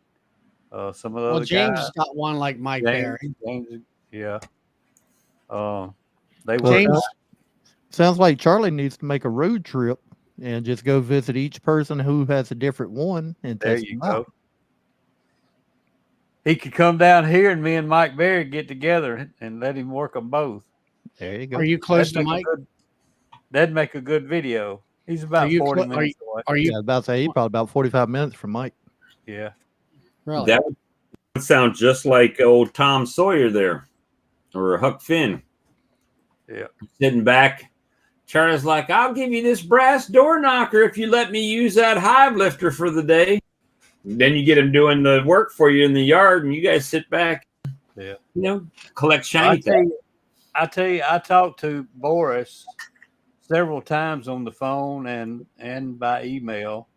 some of the other James guys. has got one like Mike Berry. James, yeah. Sounds like Charlie needs to make a road trip and just go visit each person who has a different one and test them out. He could come down here and me and Mike Berry get together and let him work them both. There you go. Are you close to Mike? That'd make a good video. He's about 40 minutes away. About to say he's probably about 45 minutes from Mike. Yeah. Really? That would sound just like old Tom Sawyer there, or Huck Finn. Yeah. Sitting back. Charlie's like, I'll give you this brass door knocker if you let me use that hive lifter for the day. And then you get him doing the work for you in the yard, and you guys sit back, Yeah. Collect shiny things. I tell you, I talked to Boris several times on the phone and by email.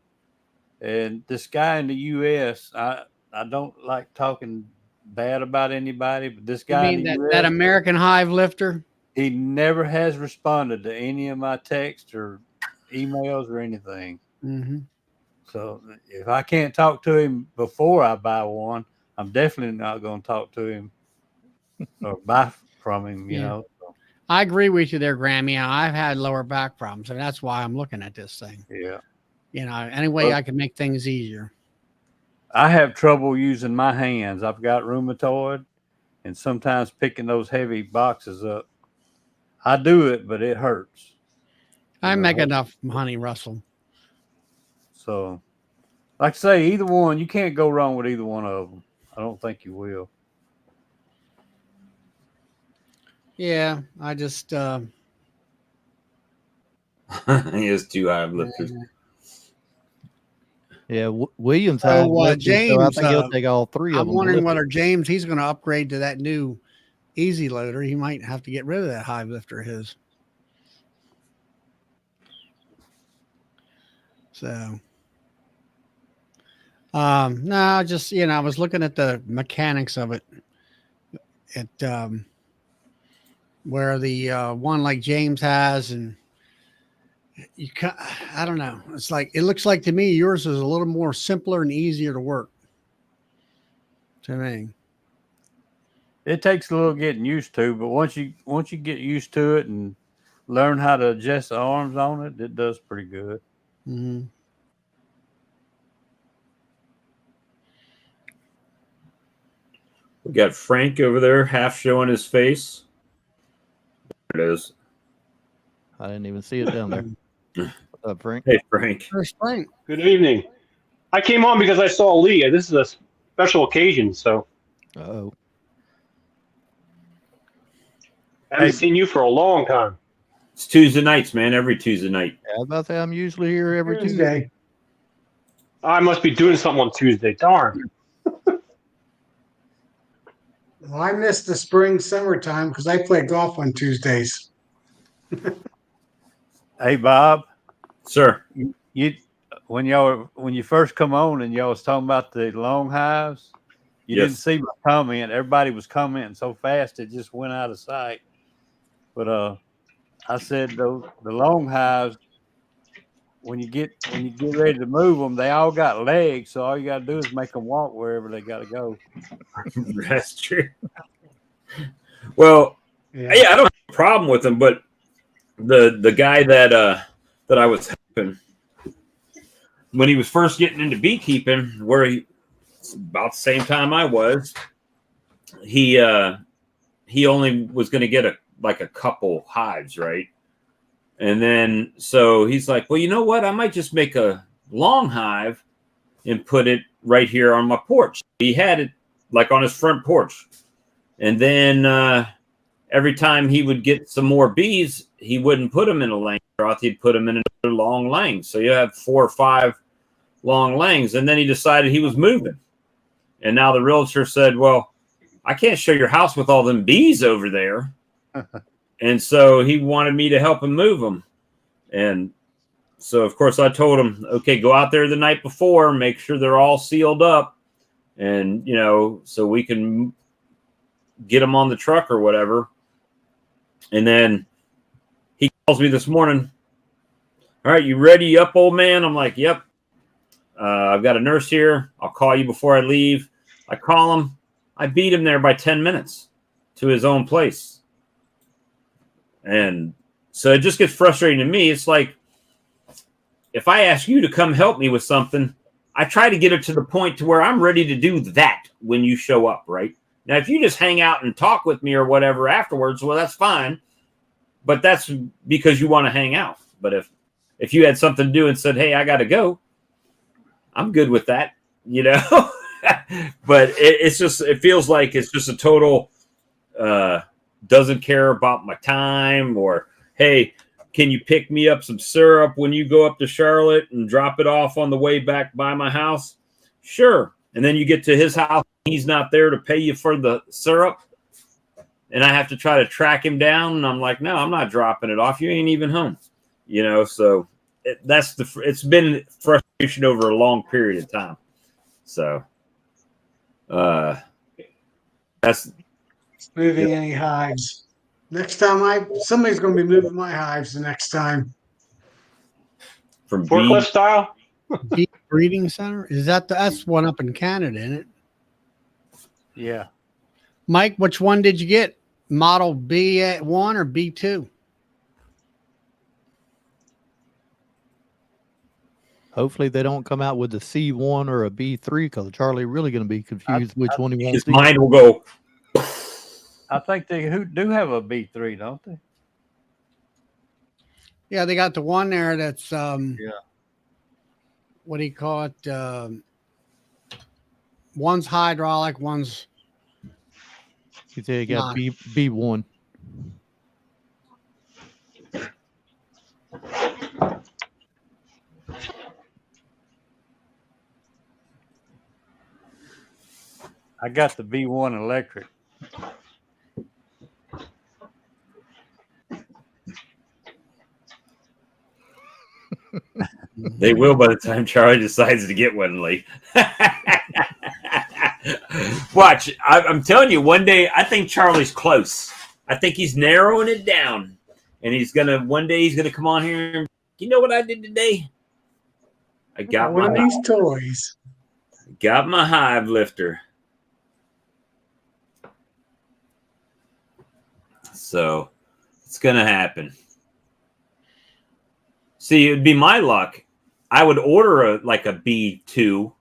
And this guy in the U.S., I don't like talking bad about anybody, but this You guy in mean the U.S., that American Hive lifter? he never has responded to any of my texts or emails or anything. Mm-hmm. So if I can't talk to him before I buy one, I'm definitely not going to talk to him or buy from him, you know. So, I agree with you there, Grammy. I've had lower back problems, and that's why I'm looking at this thing. yeah. Any way I can make things easier. I have trouble using my hands. I've got rheumatoid, and sometimes picking those heavy boxes up. I do it, but it hurts. I make enough money, Russell. So, like I say, either one, you can't go wrong with either one of them. I don't think you will. Yeah, I just He has 2 hive lifters. Yeah, Williams has James, so I think he'll take all 3 of I'm them. wondering whether James, he's going to upgrade to that new easy loader. He might have to get rid of that hive lifter of his. So, no, just, I was looking at the mechanics of it. Where the one like James has, and I don't know. It's like, it looks like to me yours is a little more simpler and easier to work. To me, it takes a little getting used to, but once you get used to it and learn how to adjust the arms on it, it does pretty good. Mm-hmm. We got Frank over there, half showing his face. There it is. I didn't even see it down there. What's up, Frank? Hey, Frank. First Frank. Good evening. I came on because I saw Lee. This is a special occasion, so Uh-oh. I haven't seen you for a long time. It's Tuesday nights, man. Every Tuesday night. Yeah, I was about to say I'm usually here every Tuesday. I must be doing something on Tuesday. Darn. Well, I missed the spring, summertime because I play golf on Tuesdays. Hey, Bob. Sir. You when you first come on and y'all was talking about the long hives, you didn't see my comment. Everybody was commenting so fast it just went out of sight. But I said the long hives, when you get ready to move them, they all got legs, so all you got to do is make them walk wherever they got to go. That's true. Well, yeah, I don't have a problem with them, but the guy that I was helping when he was first getting into beekeeping, where about the same time I was, he only was going to get a couple hives, right? And then so he's like, well, you know what? I might just make a long hive and put it right here on my porch. He had it like on his front porch. And then every time he would get some more bees, he wouldn't put them in a lang trough. He'd put them in another long lang. So you have 4 or 5 long langs. And then he decided he was moving. And now the realtor said, well, I can't show your house with all them bees over there. And so he wanted me to help him move them. And so, of course, I told him, okay, go out there the night before, make sure they're all sealed up. And, so we can get them on the truck or whatever. And then he calls me this morning. All right, you ready up, old man? I'm like, yep. I've got a nurse here. I'll call you before I leave. I call him. I beat him there by 10 minutes to his own place. And so it just gets frustrating to me. It's like, if I ask you to come help me with something, I try to get it to the point to where I'm ready to do that when you show up, right? Now, if you just hang out and talk with me or whatever afterwards, well, that's fine. But that's because you want to hang out. But if you had something to do and said, hey, I got to go, I'm good with that, But it feels like it's just a total doesn't care about my time, or hey, can you pick me up some syrup when you go up to Charlotte and drop it off on the way back by my house? Sure. And then you get to his house, he's not there to pay you for the syrup, and I have to try to track him down. And I'm like, no, I'm not dropping it off. You ain't even home, So it's been frustration over a long period of time. So, that's moving any hives. Next time somebody's going to be moving my hives the next time. from Forklift B. style. Bee breeding center, is that's one up in Canada, isn't it? Yeah. Mike, which one did you get? Model B1 or B2? Hopefully they don't come out with a C1 or a B3, because Charlie really going to be confused which one he His wants. mind will go. I think they do have a B3, don't they? Yeah, they got the one there that's Yeah. what do you call it? One's hydraulic, one's You say you got not. B1. I got the B1 electric. They will by the time Charlie decides to get one, Lee. Watch, I'm telling you, one day I think Charlie's close. I think he's narrowing it down, and one day he's gonna come on here and, you know what I did today? I got One of these toys. my hive lifter. So it's gonna happen. See, it'd be my luck. I would order a B2,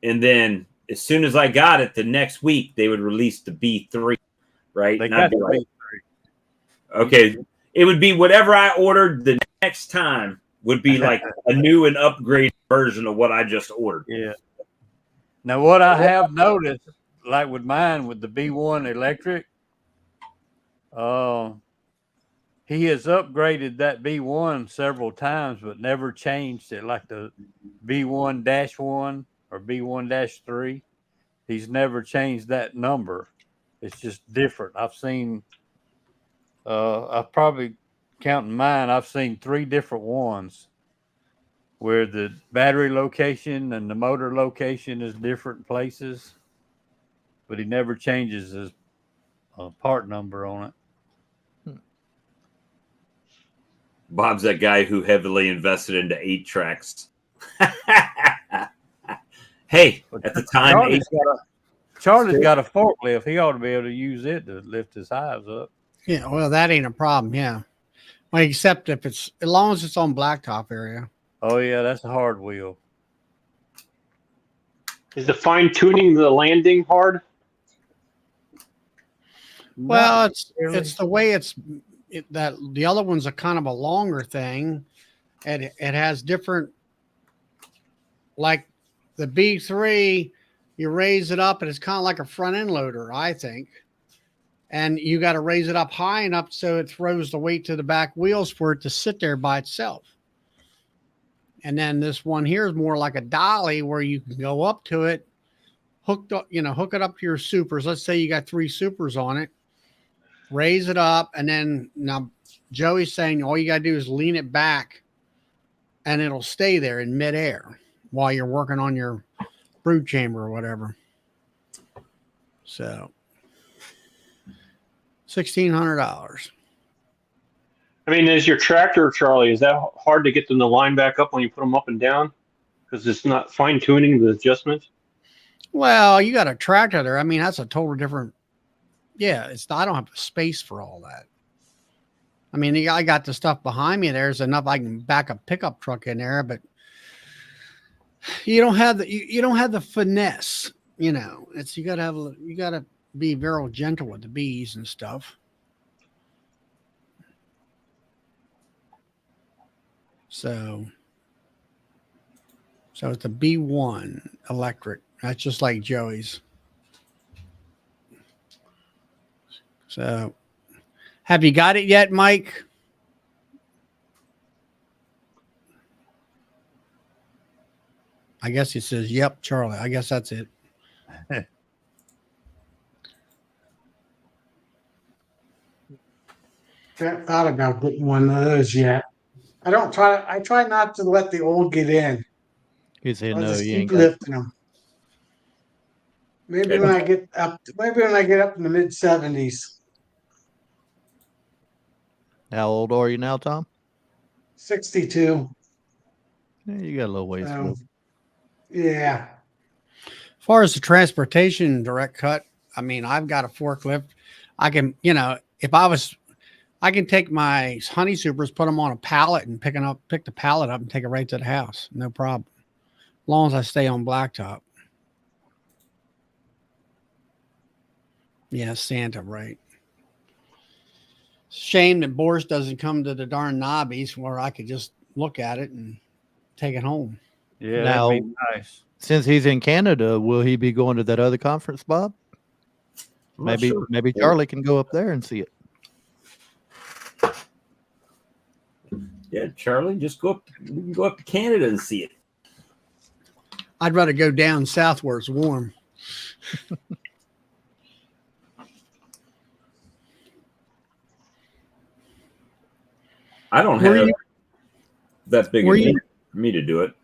and then as soon as I got it, the next week they would release the B3, right? They And I'd got be the like, B3. okay, it would be whatever I ordered the next time would be like a new and upgraded version of what I just ordered. Yeah. Now, what I have noticed, like with mine, with the B1 electric, he has upgraded that B1 several times, but never changed it. Like the B1-1 or B1-3, he's never changed that number. It's just different. I've seen, I've probably counting mine, I've seen 3 different ones where the battery location and the motor location is different places, but he never changes his part number on it. Bob's that guy who heavily invested into 8-tracks. Hey, at the time, Charlie's got a forklift. He ought to be able to use it to lift his hives up. Yeah, well, that ain't a problem. Yeah, well, except if it's as long as it's on blacktop area. Oh yeah, that's a hard wheel. Is the fine tuning the landing hard? Well, Not really. it's the way that the other one's a kind of a longer thing, and it has different, like the B3, you raise it up and it's kind of like a front end loader, I think, and you got to raise it up high enough so it throws the weight to the back wheels for it to sit there by itself. And then this one here is more like a dolly where you can go up to it, hook it up to your supers. Let's say you got 3 supers on it. Raise it up, and then now Joey's saying all you got to do is lean it back and it'll stay there in midair while you're working on your brood chamber or whatever. So $1,600. I mean, is your tractor, Charlie, is that hard to get them to line back up when you put them up and down? Because it's not fine tuning the adjustments? Well, you got a tractor there. I mean, that's a total different. Yeah, I don't have the space for all that. I mean, I got the stuff behind me. There's enough I can back a pickup truck in there, but you don't have the finesse. You gotta be very gentle with the bees and stuff. So it's a B1 electric. That's just like Joey's. So, have you got it yet, Mike? I guess it says, yep, Charlie. I guess that's it. Haven't thought about getting one of those yet. I try not to let the old get in. He said, I no, just you keep ain't got. lifting them. Maybe when I get up in the mid-70s. How old are you now, Tom? 62. Yeah, you got a little ways to go. Yeah. As far as the transportation direct cut, I mean, I've got a forklift. I can, I can take my honey supers, put them on a pallet and pick the pallet up and take it right to the house. No problem. As long as I stay on blacktop. Yeah, Santa, right. Shame that Boris doesn't come to the darn Nobbies where I could just look at it and take it home. Yeah, Now, that'd be nice. Since he's in Canada, will he be going to that other conference, Bob? I'm not sure. Maybe Charlie can go up there and see it. Yeah, Charlie, just we can go up to Canada and see it. I'd rather go down south where it's warm. I don't have that big of need for me to do it.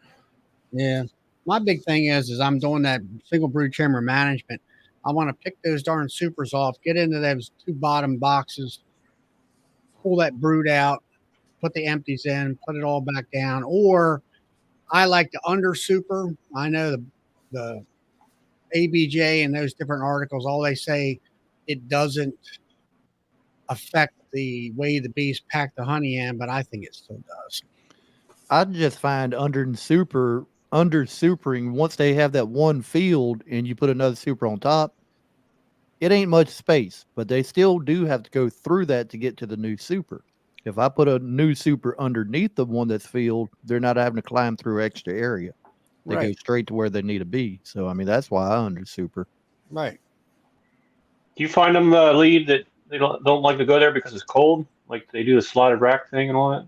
Yeah. My big thing is I'm doing that single brood chamber management. I want to pick those darn supers off, get into those 2 bottom boxes, pull that brood out, put the empties in, put it all back down. Or I like to under super. I know the ABJ and those different articles, all they say, it doesn't affect the way the bees pack the honey in, but I think it still does. I just find under supering, once they have that one field and you put another super on top, it ain't much space, but they still do have to go through that to get to the new super. If I put a new super underneath the one that's filled, they're not having to climb through extra area. They go straight to where they need to be. So, I mean, that's why I under super. Right. Do you find them, Lee, that they don't like to go there because it's cold? Like they do the slotted rack thing and all that?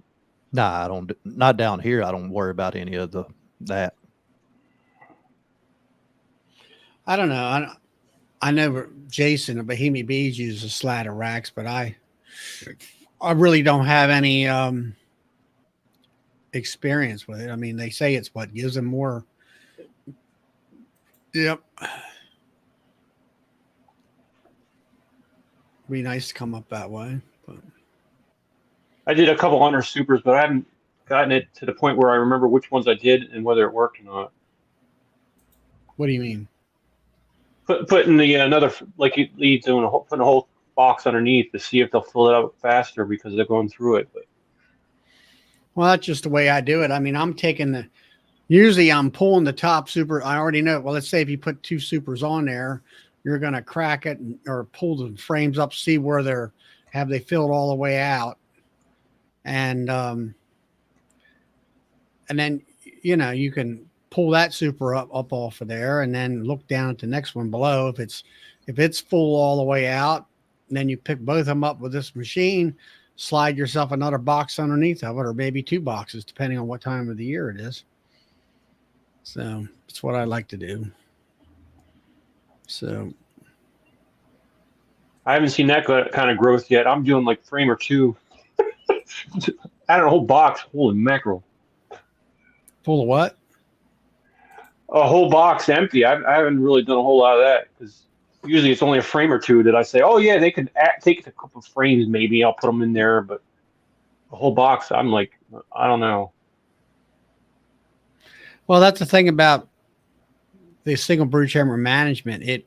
Nah, I don't. Not down here. I don't worry about any of that. I don't know. I know Jason of Bohemian Bees uses slatted racks, but I really don't have any experience with it. I mean, they say it's what gives them more. Yep. Be nice to come up that way. But I did a couple under supers, but I haven't gotten it to the point where I remember which ones I did and whether it worked or not. what do you mean? Putting the another, like you lead doing putting a whole box underneath to see if they'll fill it up faster because they're going through it. But Well, that's just the way I do it. I mean, usually I'm pulling the top super. I already know. Well, let's say if you put 2 supers on there, you're going to crack it or pull the frames up, see where have they filled all the way out. And then, you can pull that super up off of there and then look down at the next one below. If it's full all the way out, then you pick both of them up with this machine, slide yourself another box underneath of it, or maybe 2 boxes, depending on what time of the year it is. So that's what I like to do. So I haven't seen that kind of growth yet. I'm doing like frame or 2. Added a whole box. Holy mackerel. full of what? A whole box empty. I haven't really done a whole lot of that because usually it's only a frame or 2 that I say, oh yeah, they could take a couple of frames maybe. I'll put them in there, but a whole box, I'm like, I don't know. Well, that's the thing about the single brood chamber management.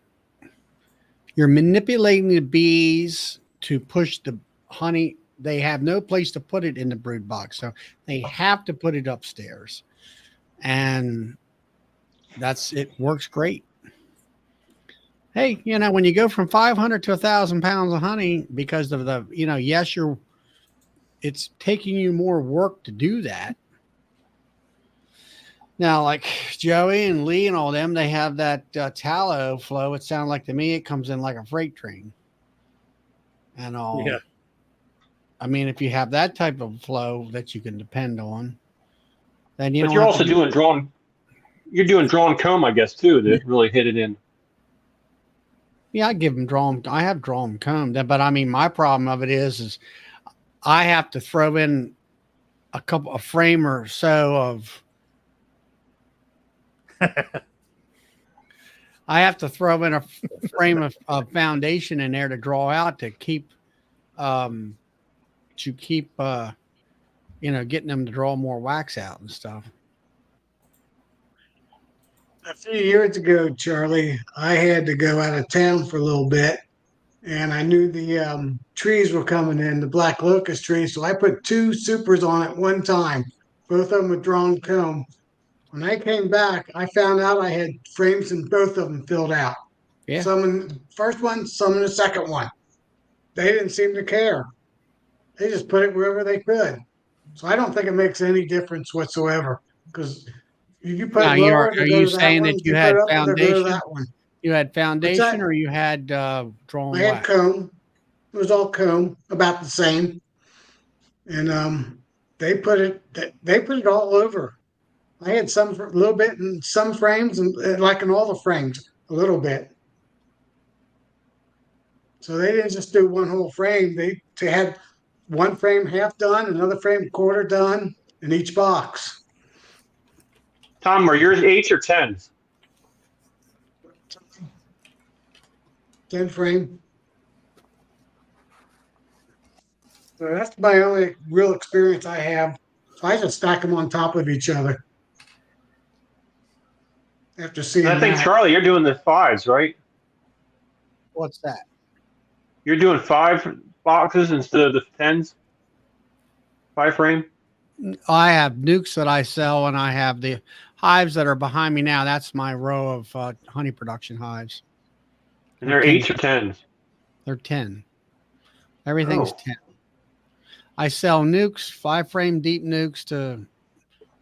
You're manipulating the bees to push the honey. They have no place to put it in the brood box, so they have to put it upstairs, and it works great. Hey, when you go from 500 to 1,000 pounds of honey because of yes, it's taking you more work to do that. Now, like Joey and Lee and all them, they have that tallow flow. It sounds like to me it comes in like a freight train. and all. Yeah. I mean, if you have that type of flow that you can depend on, then you But don't you're have also to. doing drawn. You're doing drawn comb, I guess, too. That really hit it in. Yeah, I give them drawn. I have drawn comb, but I mean, my problem of it is I have to throw in a frame or so of. I have to throw in a frame of foundation in there to draw out to keep, getting them to draw more wax out and stuff. A few years ago, Charlie, I had to go out of town for a little bit, and I knew the trees were coming in, the black locust trees. So I put two supers on at one time, both of them with drawn comb. When I came back, I found out I had frames in both of them filled out. Yeah. Some in the first one, some in the second one. They didn't seem to care. They just put it wherever they could. So I don't think it makes any difference whatsoever because if you put Now, it lower, are they'll go you to that saying one. that If you you put had it upper, they'll go to foundation? that one. You had What's foundation, that? or you had I drawn had wax? comb. It was all comb, about the same. And they put it all over. I had some a little bit in some frames and like in all the frames a little bit. So they didn't just do one whole frame. They had one frame half done, another frame quarter done in each box. Tom, are yours 8s or 10s? 10 frame. So that's my only real experience I have. So I just stack them on top of each other. After And seeing I think, that, Charlie, you're doing the 5s, right? What's that? You're doing 5 boxes instead of the 10s? 5 frame? I have nukes that I sell, and I have the hives that are behind me now. That's my row of honey production hives. And they're 8s or 10s? They're 10. Everything's Oh. 10. I sell nukes, 5-frame deep nukes to.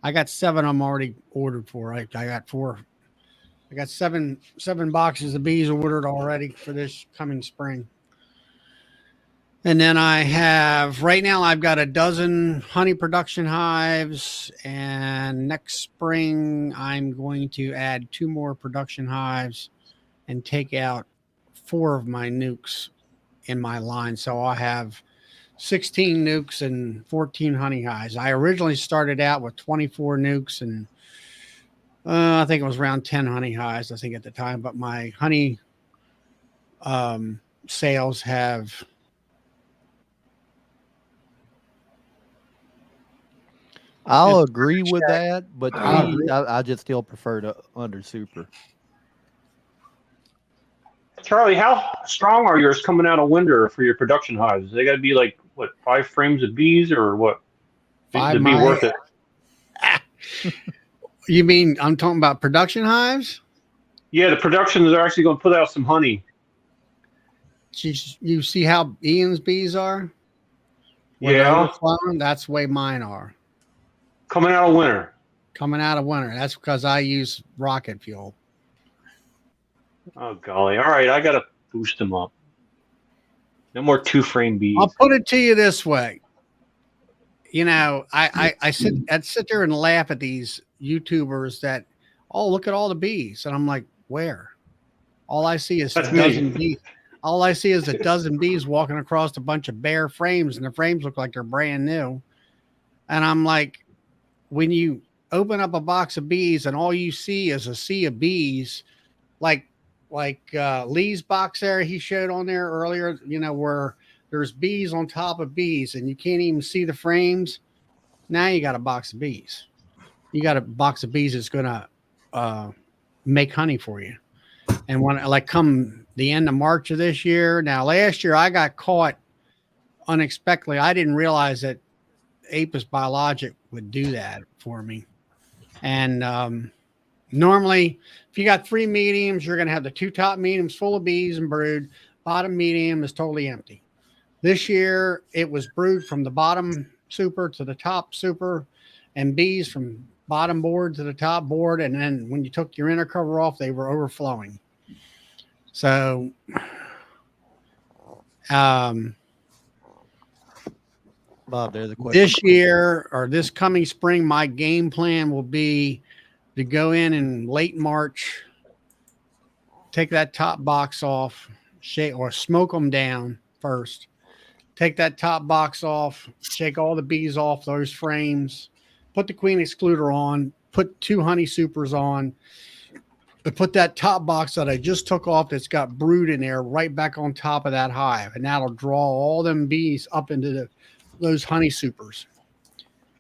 I got 7 of them already ordered for. I got 4. I got seven boxes of bees ordered already for this coming spring. And then I have right now I've got a dozen honey production hives, and next spring I'm going to add 2 more production hives and take out 4 of my nukes in my line. So I'll have 16 nukes and 14 honey hives. I originally started out with 24 nukes and I think it was around 10 honey hives, I think at the time, but my honey sales have. I'll agree with that, but I bees, agree. I just still prefer to under super. Charlie, how strong are yours coming out of winter for your production hives? They got to be like, what, 5 frames of bees or what? To be worth it? You mean I'm talking about production hives? Yeah, the productions are actually going to put out some honey. You see how Ian's bees are? When they're Yeah, overflowing, that's the way mine are. coming out of winter. Coming out of winter. That's because I use rocket fuel. Oh, golly. All right, I got to boost them up. No more 2-frame bees. I'll put it to you this way. You know, I sit there and laugh at these YouTubers that, oh, look at all the bees. And I'm like, where? All I see is That's a dozen me. bees. All I see is a dozen bees walking across a bunch of bare frames, and the frames look like they're brand new. And I'm like, when you open up a box of bees and all you see is a sea of bees, like Lee's box there he showed on there earlier, you know, where there's bees on top of bees and you can't even see the frames. Now you got a box of bees. You got a box of bees that's going to make honey for you. And when, like, come the end of March of this year, now last year I got caught unexpectedly. I didn't realize that Apis Biologic would do that for me. And normally, if you got 3 mediums, you're going to have the 2 top mediums full of bees and brood. Bottom medium is totally empty. This year, it was brood from the bottom super to the top super, and bees from bottom board to the top board. And then when you took your inner cover off, they were overflowing. So, Bob, there's a question. This year or this coming spring, my game plan will be to go in late March, take that top box off, shake or smoke them down first. Take that top box off, shake all the bees off those frames, put the queen excluder on, put 2 honey supers on, but put that top box that I just took off that's got brood in there right back on top of that hive. And that'll draw all them bees up into those honey supers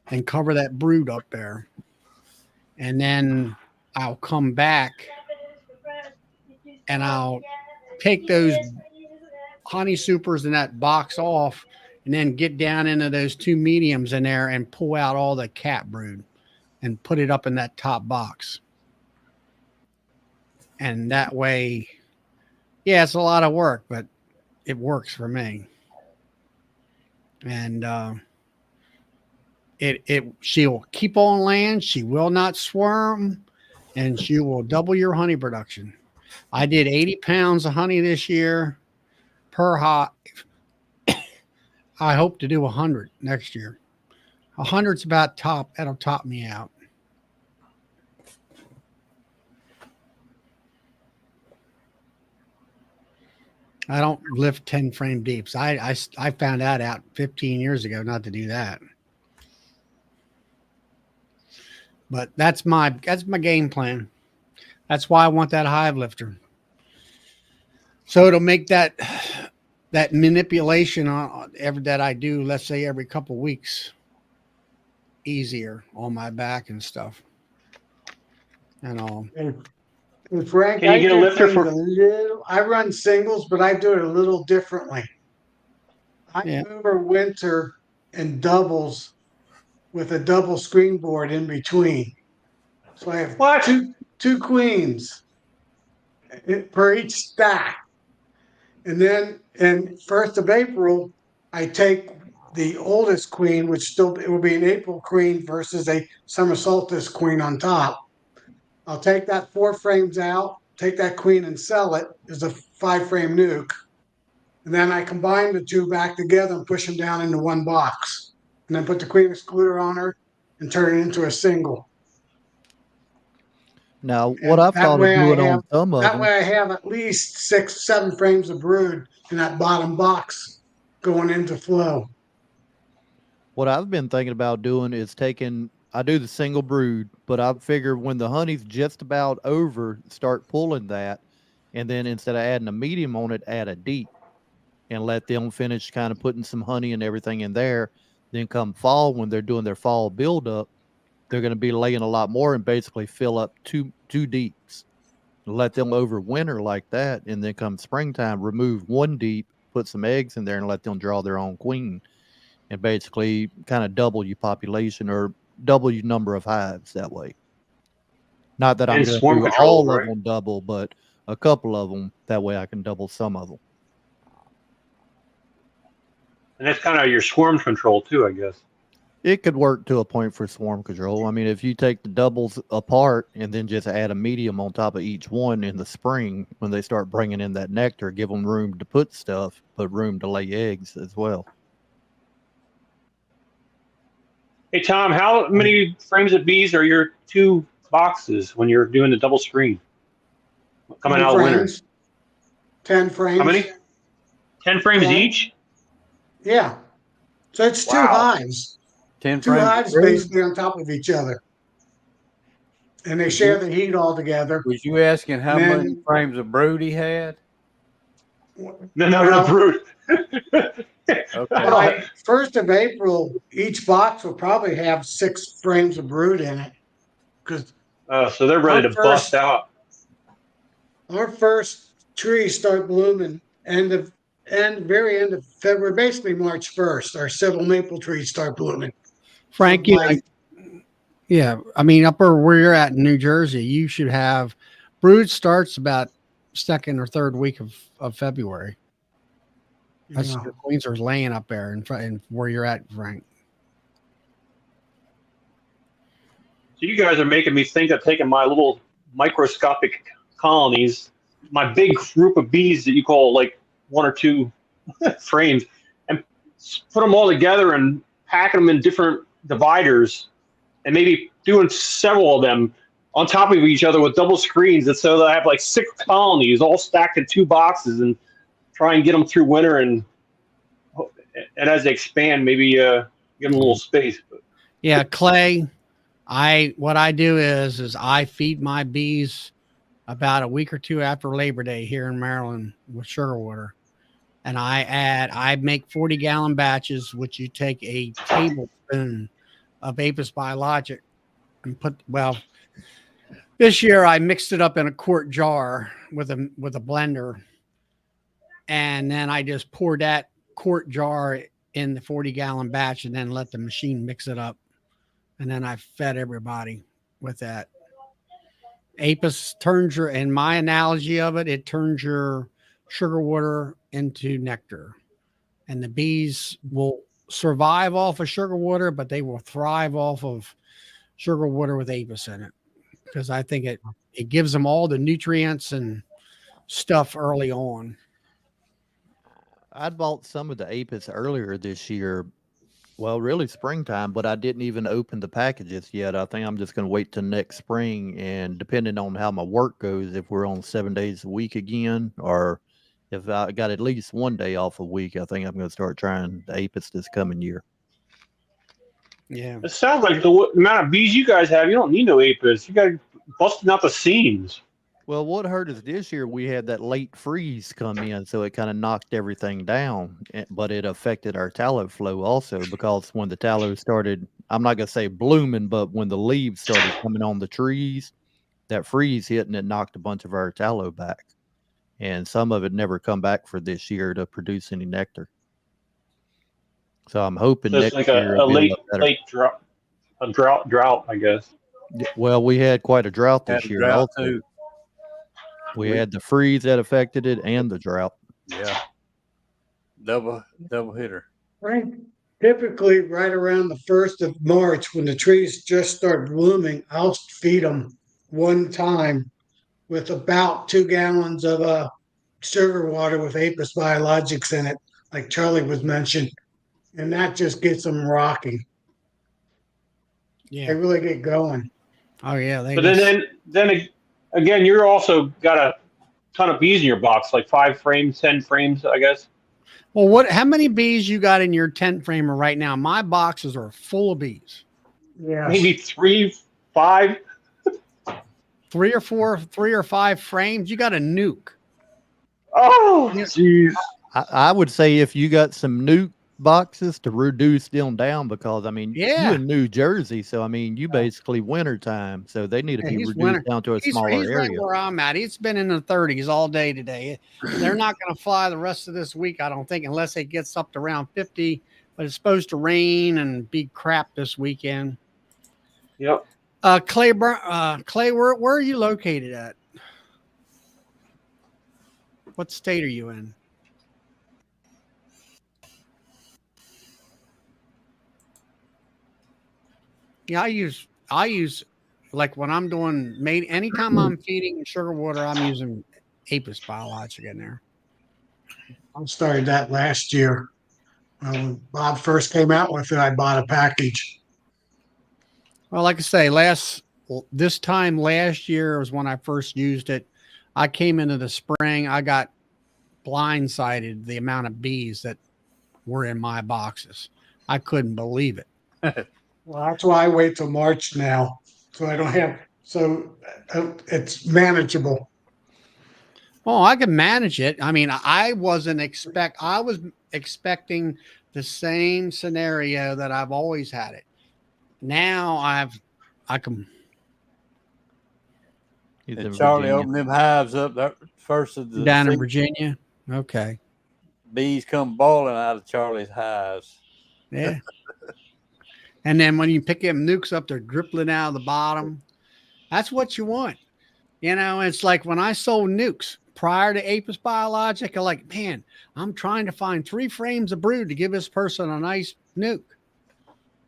and cover that brood up there. And then I'll come back and I'll take those honey supers and that box off and then get down into those 2 mediums in there and pull out all the cat brood and put it up in that top box. And that way, yeah, it's a lot of work, but it works for me. And she'll keep on land. She will not swarm, and she will double your honey production. I did 80 pounds of honey this year per hive. I hope to do 100 next year. 100's about top. That'll top me out. I don't lift 10 frame deeps. I found that out 15 years ago not to do that. But that's my game plan. That's why I want that hive lifter. So it'll make that manipulation that I do, let's say every couple weeks, easier on my back and stuff. And all. And Frank, Can you get a lifter for? I run singles, but I do it a little differently. I overwinter in doubles with a double screen board in between. So I have two queens per each stack. And then in 1st of April, I take the oldest queen, which it will be an April queen versus a summer solstice queen on top. I'll take that 4 frames out, take that queen and sell it as a 5-frame nuke. And then I combine the 2 back together and push them down into 1 box. And then put the queen excluder on her and turn it into a single. Now, what I've thought of doing on some of them. That way I have at least 6, 7 frames of brood in that bottom box going into flow. What I've been thinking about doing is I do the single brood, but I figure when the honey's just about over, start pulling that, and then instead of adding a medium on it, add a deep, and let them finish kind of putting some honey and everything in there. Then come fall, when they're doing their fall buildup, they're going to be laying a lot more and basically fill up two deeps. Let them overwinter like that, and then come springtime, remove 1 deep, put some eggs in there, and let them draw their own queen, and basically kind of double your population or double your number of hives that way. Not that I'm going to do all of them double, but a couple of them. That way I can double some of them. And that's kind of your swarm control too, I guess. It could work to a point for swarm control. I mean, if you take the doubles apart and then just add a medium on top of each one in the spring, when they start bringing in that nectar, give them room to put stuff, but room to lay eggs as well. Hey, Tom, how many frames of bees are your 2 boxes when you're doing the double screen? Coming out of winter. 10 frames. How many? 10 frames each? Yeah. So it's 2 hives. 10 2 frames. hives basically on top of each other. And they share the heat all together. Was you asking how many frames of brood he had? No, the brood. Okay. By 1st of April, each box will probably have 6 frames of brood in it. So they're ready to bust out. Our first trees start blooming very end of February, basically March 1st. Our civil maple trees start blooming. Frank, yeah, I mean, up where you're at in New Jersey, you should have brood starts about 2nd or 3rd week of February. That's the queens are laying up there in front, and where you're at, Frank. So you guys are making me think of taking my little microscopic colonies, my big group of bees that you call like 1 or 2 frames, and put them all together and packing them in different dividers and maybe doing several of them on top of each other with double screens, and so they'll have like 6 colonies all stacked in 2 boxes, and try and get them through winter, and as they expand, maybe give them a little space. But. Yeah, Clay. What I do is I feed my bees about a week or two after Labor Day here in Maryland with sugar water. And I make 40-gallon batches, which you take a tablespoon of Apis biologic and this year I mixed it up in a quart jar with a blender. And then I just poured that quart jar in the 40-gallon batch and then let the machine mix it up. And then I fed everybody with that. Apis turns in my analogy of it, it turns your sugar water into nectar. And the bees will survive off of sugar water, but they will thrive off of sugar water with Apis in it. Because I think it gives them all the nutrients and stuff early on. I bought some of the Apis earlier this year. Well, really springtime, but I didn't even open the packages yet. I think I'm just going to wait till next spring, and depending on how my work goes, if we're on 7 days a week again, or if I got at least 1 day off a week, I think I'm going to start trying the Apis this coming year. Yeah. It sounds like the amount of bees you guys have, you don't need no Apis. You guys busting out the seams. Well, what hurt us this year, we had that late freeze come in, so it kind of knocked everything down, but it affected our tallow flow also, because when the tallow started, I'm not going to say blooming, but when the leaves started coming on the trees, that freeze hit and it knocked a bunch of our tallow back. And some of it never come back for this year to produce any nectar. So I'm hoping So it's next like year a it'll be late, a lot better. late drought, I guess. Well, we had quite a drought this Had a year drought also. too. We had the freeze that affected it and the drought. Yeah. Double hitter. Right. Typically, right around the 1st of March, when the trees just start blooming, I'll feed them one time with about 2 gallons of sugar water with Apis biologics in it, like Charlie was mentioned, and that just gets them rocking. Yeah. They really get going. Oh yeah. But then again, you're also got a ton of bees in your box, like 5 frames, 10 frames, I guess. Well, how many bees you got in your tent framer right now? My boxes are full of bees. Yeah. Maybe 3, 5. 3 or 5 frames. You got a nuke. Oh, jeez. I would say if you got some nuke boxes to reduce them down, because I mean, Yeah. you in New Jersey, so I mean, you basically wintertime, so they need to be reduced down to a smaller he's area. right where I'm at. It's been in the 30s all day today. They're not going to fly the rest of this week, I don't think, unless it gets up to around 50. But it's supposed to rain and be crap this weekend. Yep. Clay, where are you located at? What state are you in? Yeah, I use like when I'm doing anytime I'm feeding sugar water, I'm using Apis biologic in there. I started that last year. When Bob first came out with it, I bought a package. Well, like I say, this time last year was when I first used it. I came into the spring, I got blindsided the amount of bees that were in my boxes. I couldn't believe it. Well, that's why I wait till March now, so I don't have, it's manageable. Well, I can manage it. I mean, I was expecting the same scenario that I've always had it. Now I can. And Charlie opened them hives up there first of the Down in season. Virginia. Okay. Bees come boiling out of Charlie's hives. Yeah. And then when you pick them nukes up, they're dribbling out of the bottom. That's what you want. You know, it's like when I sold nukes prior to Apis biologic, I'm like, man, I'm trying to find 3 frames of brood to give this person a nice nuke.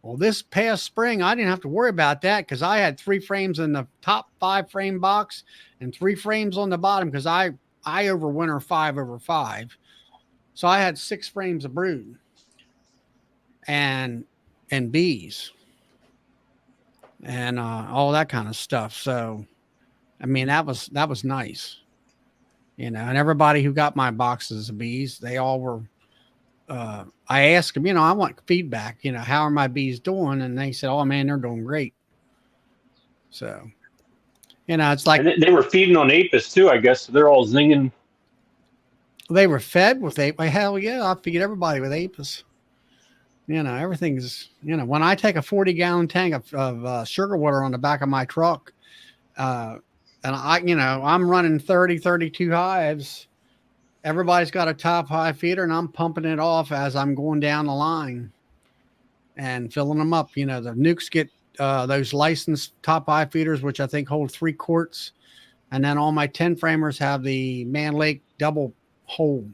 Well, this past spring, I didn't have to worry about that because I had 3 frames in the top 5 frame box and 3 frames on the bottom because I overwinter 5/5. So I had 6 frames of brood. And and bees and all that kind of stuff. So, I mean, that was nice, you know. And everybody who got my boxes of bees, they all were. I asked them, you know, I want feedback. You know, how are my bees doing? And they said, "Oh man, they're doing great." So, you know, it's like And they were feeding on apis too, I guess. So they're all zinging. they were fed with apis. Hell yeah, I feed everybody with apis. You know, everything's, you know, when I take a 40-gallon tank of sugar water on the back of my truck, and you know, I'm running 30, 32 hives. Everybody's got a top hive feeder, and I'm pumping it off as I'm going down the line and filling them up. You know, the nukes get those licensed top hive feeders, which I think hold 3 quarts. And then all my 10 framers have the Man Lake double hole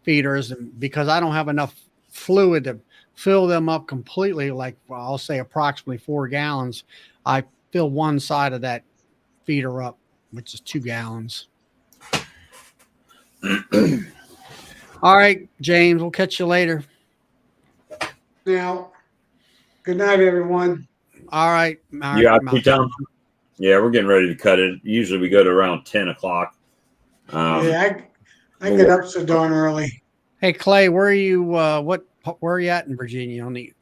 feeders. And because I don't have enough fluid to fill them up completely, like I'll say approximately 4 gallons, I fill one side of that feeder up, which is 2 gallons. All right, James, we'll catch you later. Now, good night, everyone. All right. You out to town? Yeah, we're getting ready to cut it. Usually we go to around 10 o'clock. Yeah, I get up so darn early. Hey, Clay, where are you? Where are you at in Virginia? On the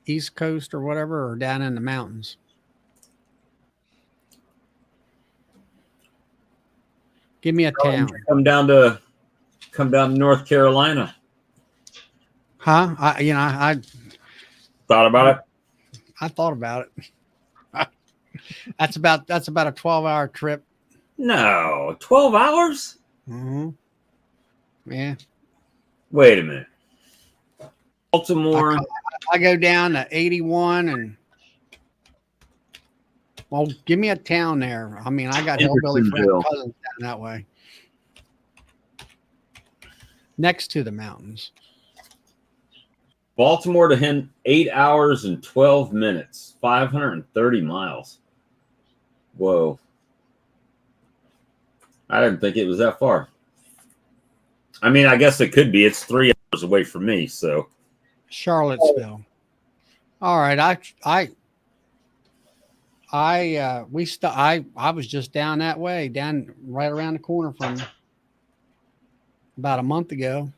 East Coast or whatever, or down in the mountains? Give me a town. Come down to North Carolina. Huh? I Thought about it? I thought about it. That's about a 12-hour trip. No, 12 hours? Mm-hmm. Yeah. Wait a minute. Baltimore. I go down to 81 and well, give me a town there. I mean, I got hillbilly friends, cousins down that way. Next to the mountains. Baltimore to 8 hours and 12 minutes, 530 miles. Whoa. I didn't think it was that far. I mean, I guess it could be. It's 3 hours away from me, so. Charlottesville. All right. I was just down that way, down right around the corner from about a month ago.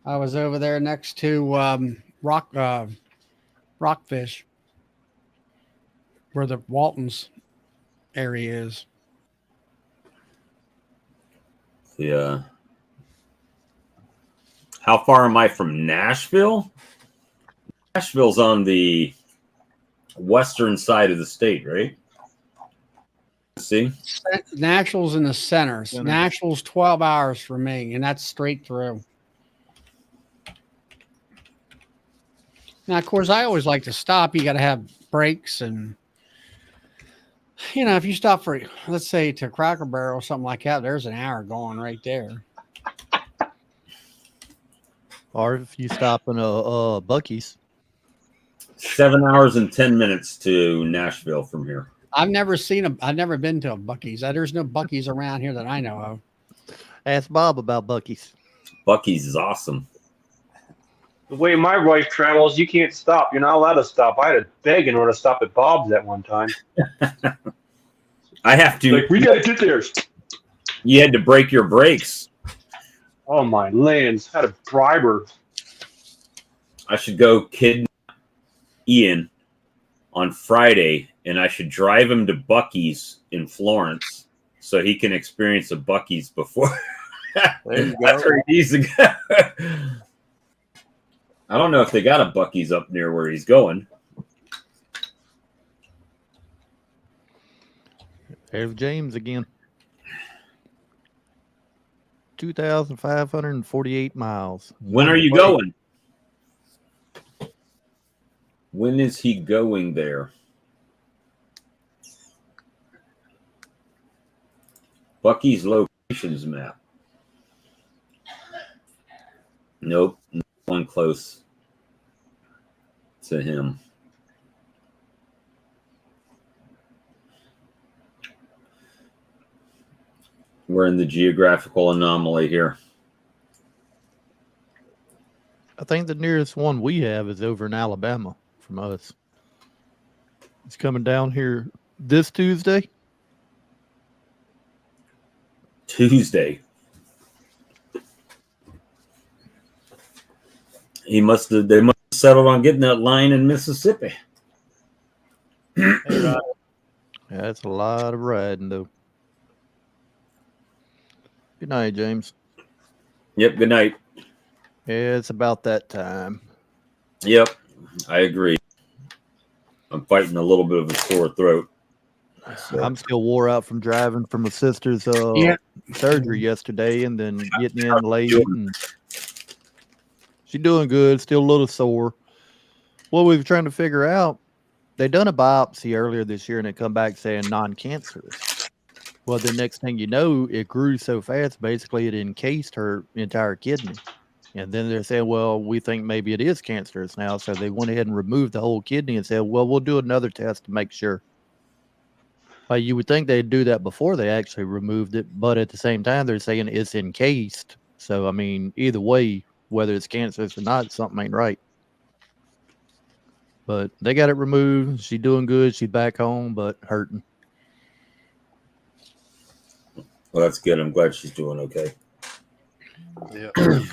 I was over there next to Rockfish, where the Waltons area is. Yeah. How far am I from Nashville? Nashville's on the western side of the state, right? See? Nashville's in the center. Nashville's 12 hours for me, and that's straight through. Now, of course, I always like to stop. You got to have breaks, and you know, if you stop for, let's say, to Cracker Barrel or something like that, there's an hour going right there. Or if you stop in a Buc-ee's. 7 hours and 10 minutes to Nashville from here. I've never been to a Buc-ee's. There's no Buc-ee's around here that I know of. Ask Bob about Buc-ee's. Buc-ee's is awesome. The way my wife travels, you can't stop. You're not allowed to stop. I had to beg in order to stop at Bob's at one time. I have to. Like, we got to get there. You had to break your brakes. Oh, my lands. Had to bribe her. I should go kidnap Ian on Friday, and I should drive him to Buc-ee's in Florence so he can experience a Buc-ee's before. There you go. That's where he needs to go. I don't know if they got a Buc-ee's up near where he's going. There's James again. 2,548 miles. When are you going? When is he going there? Buc-ee's locations map. Nope, no one close to him. We're in the geographical anomaly here. think the nearest one we have is over in Alabama from us. It's coming down here this Tuesday. Tuesday. They must have settled on getting that line in Mississippi. Hey, Rod. Yeah, that's a lot of riding, though. Good night, James. Yep. Good night. Yeah, it's about that time. Yep. I agree. I'm fighting a little bit of a sore throat. So. I'm still wore out from driving from my sister's surgery yesterday and then getting in late. And she's doing good, still a little sore. What we were trying to figure out, they done a biopsy earlier this year and it come back saying non-cancerous. Well, the next thing you know, it grew so fast, basically it encased her entire kidney. And then they're saying, well, we think maybe it is cancerous now. So they went ahead and removed the whole kidney and said, well, we'll do another test to make sure. You would think they'd do that before they actually removed it. But at the same time, they're saying it's encased. So, I mean, either way, whether it's cancerous or not, something ain't right. But they got it removed. She's doing good. She's back home, but hurting. Well, that's good. I'm glad she's doing okay. Yeah. Let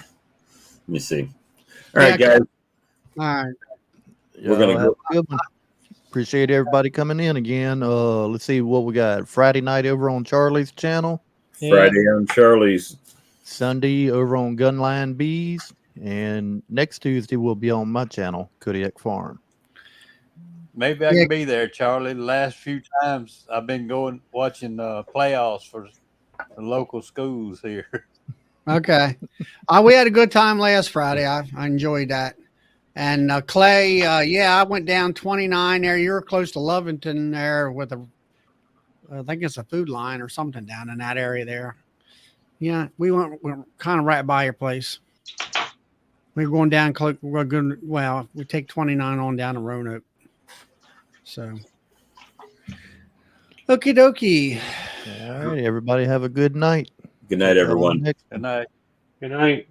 me see. All right, guys. All right. We're gonna have a good one. Appreciate everybody coming in again. Let's see what we got. Friday night over on Charlie's channel. Friday on Charlie's. Sunday over on Gunline Bees. And next Tuesday we'll be on my channel, Kodiak Farm. Maybe I can be there, Charlie. The last few times I've been watching playoffs for the local schools here. Okay. We had a good time last Friday. I enjoyed that. And Clay, yeah, I went down 29 there. You're close to Lovington there with I think it's a food line or something down in that area there. Yeah, we're kind of right by your place. We're going down. We take 29 on down to Roanoke. So, okie dokie. All right, everybody have a good night. Good night, everyone. Good night. Good night.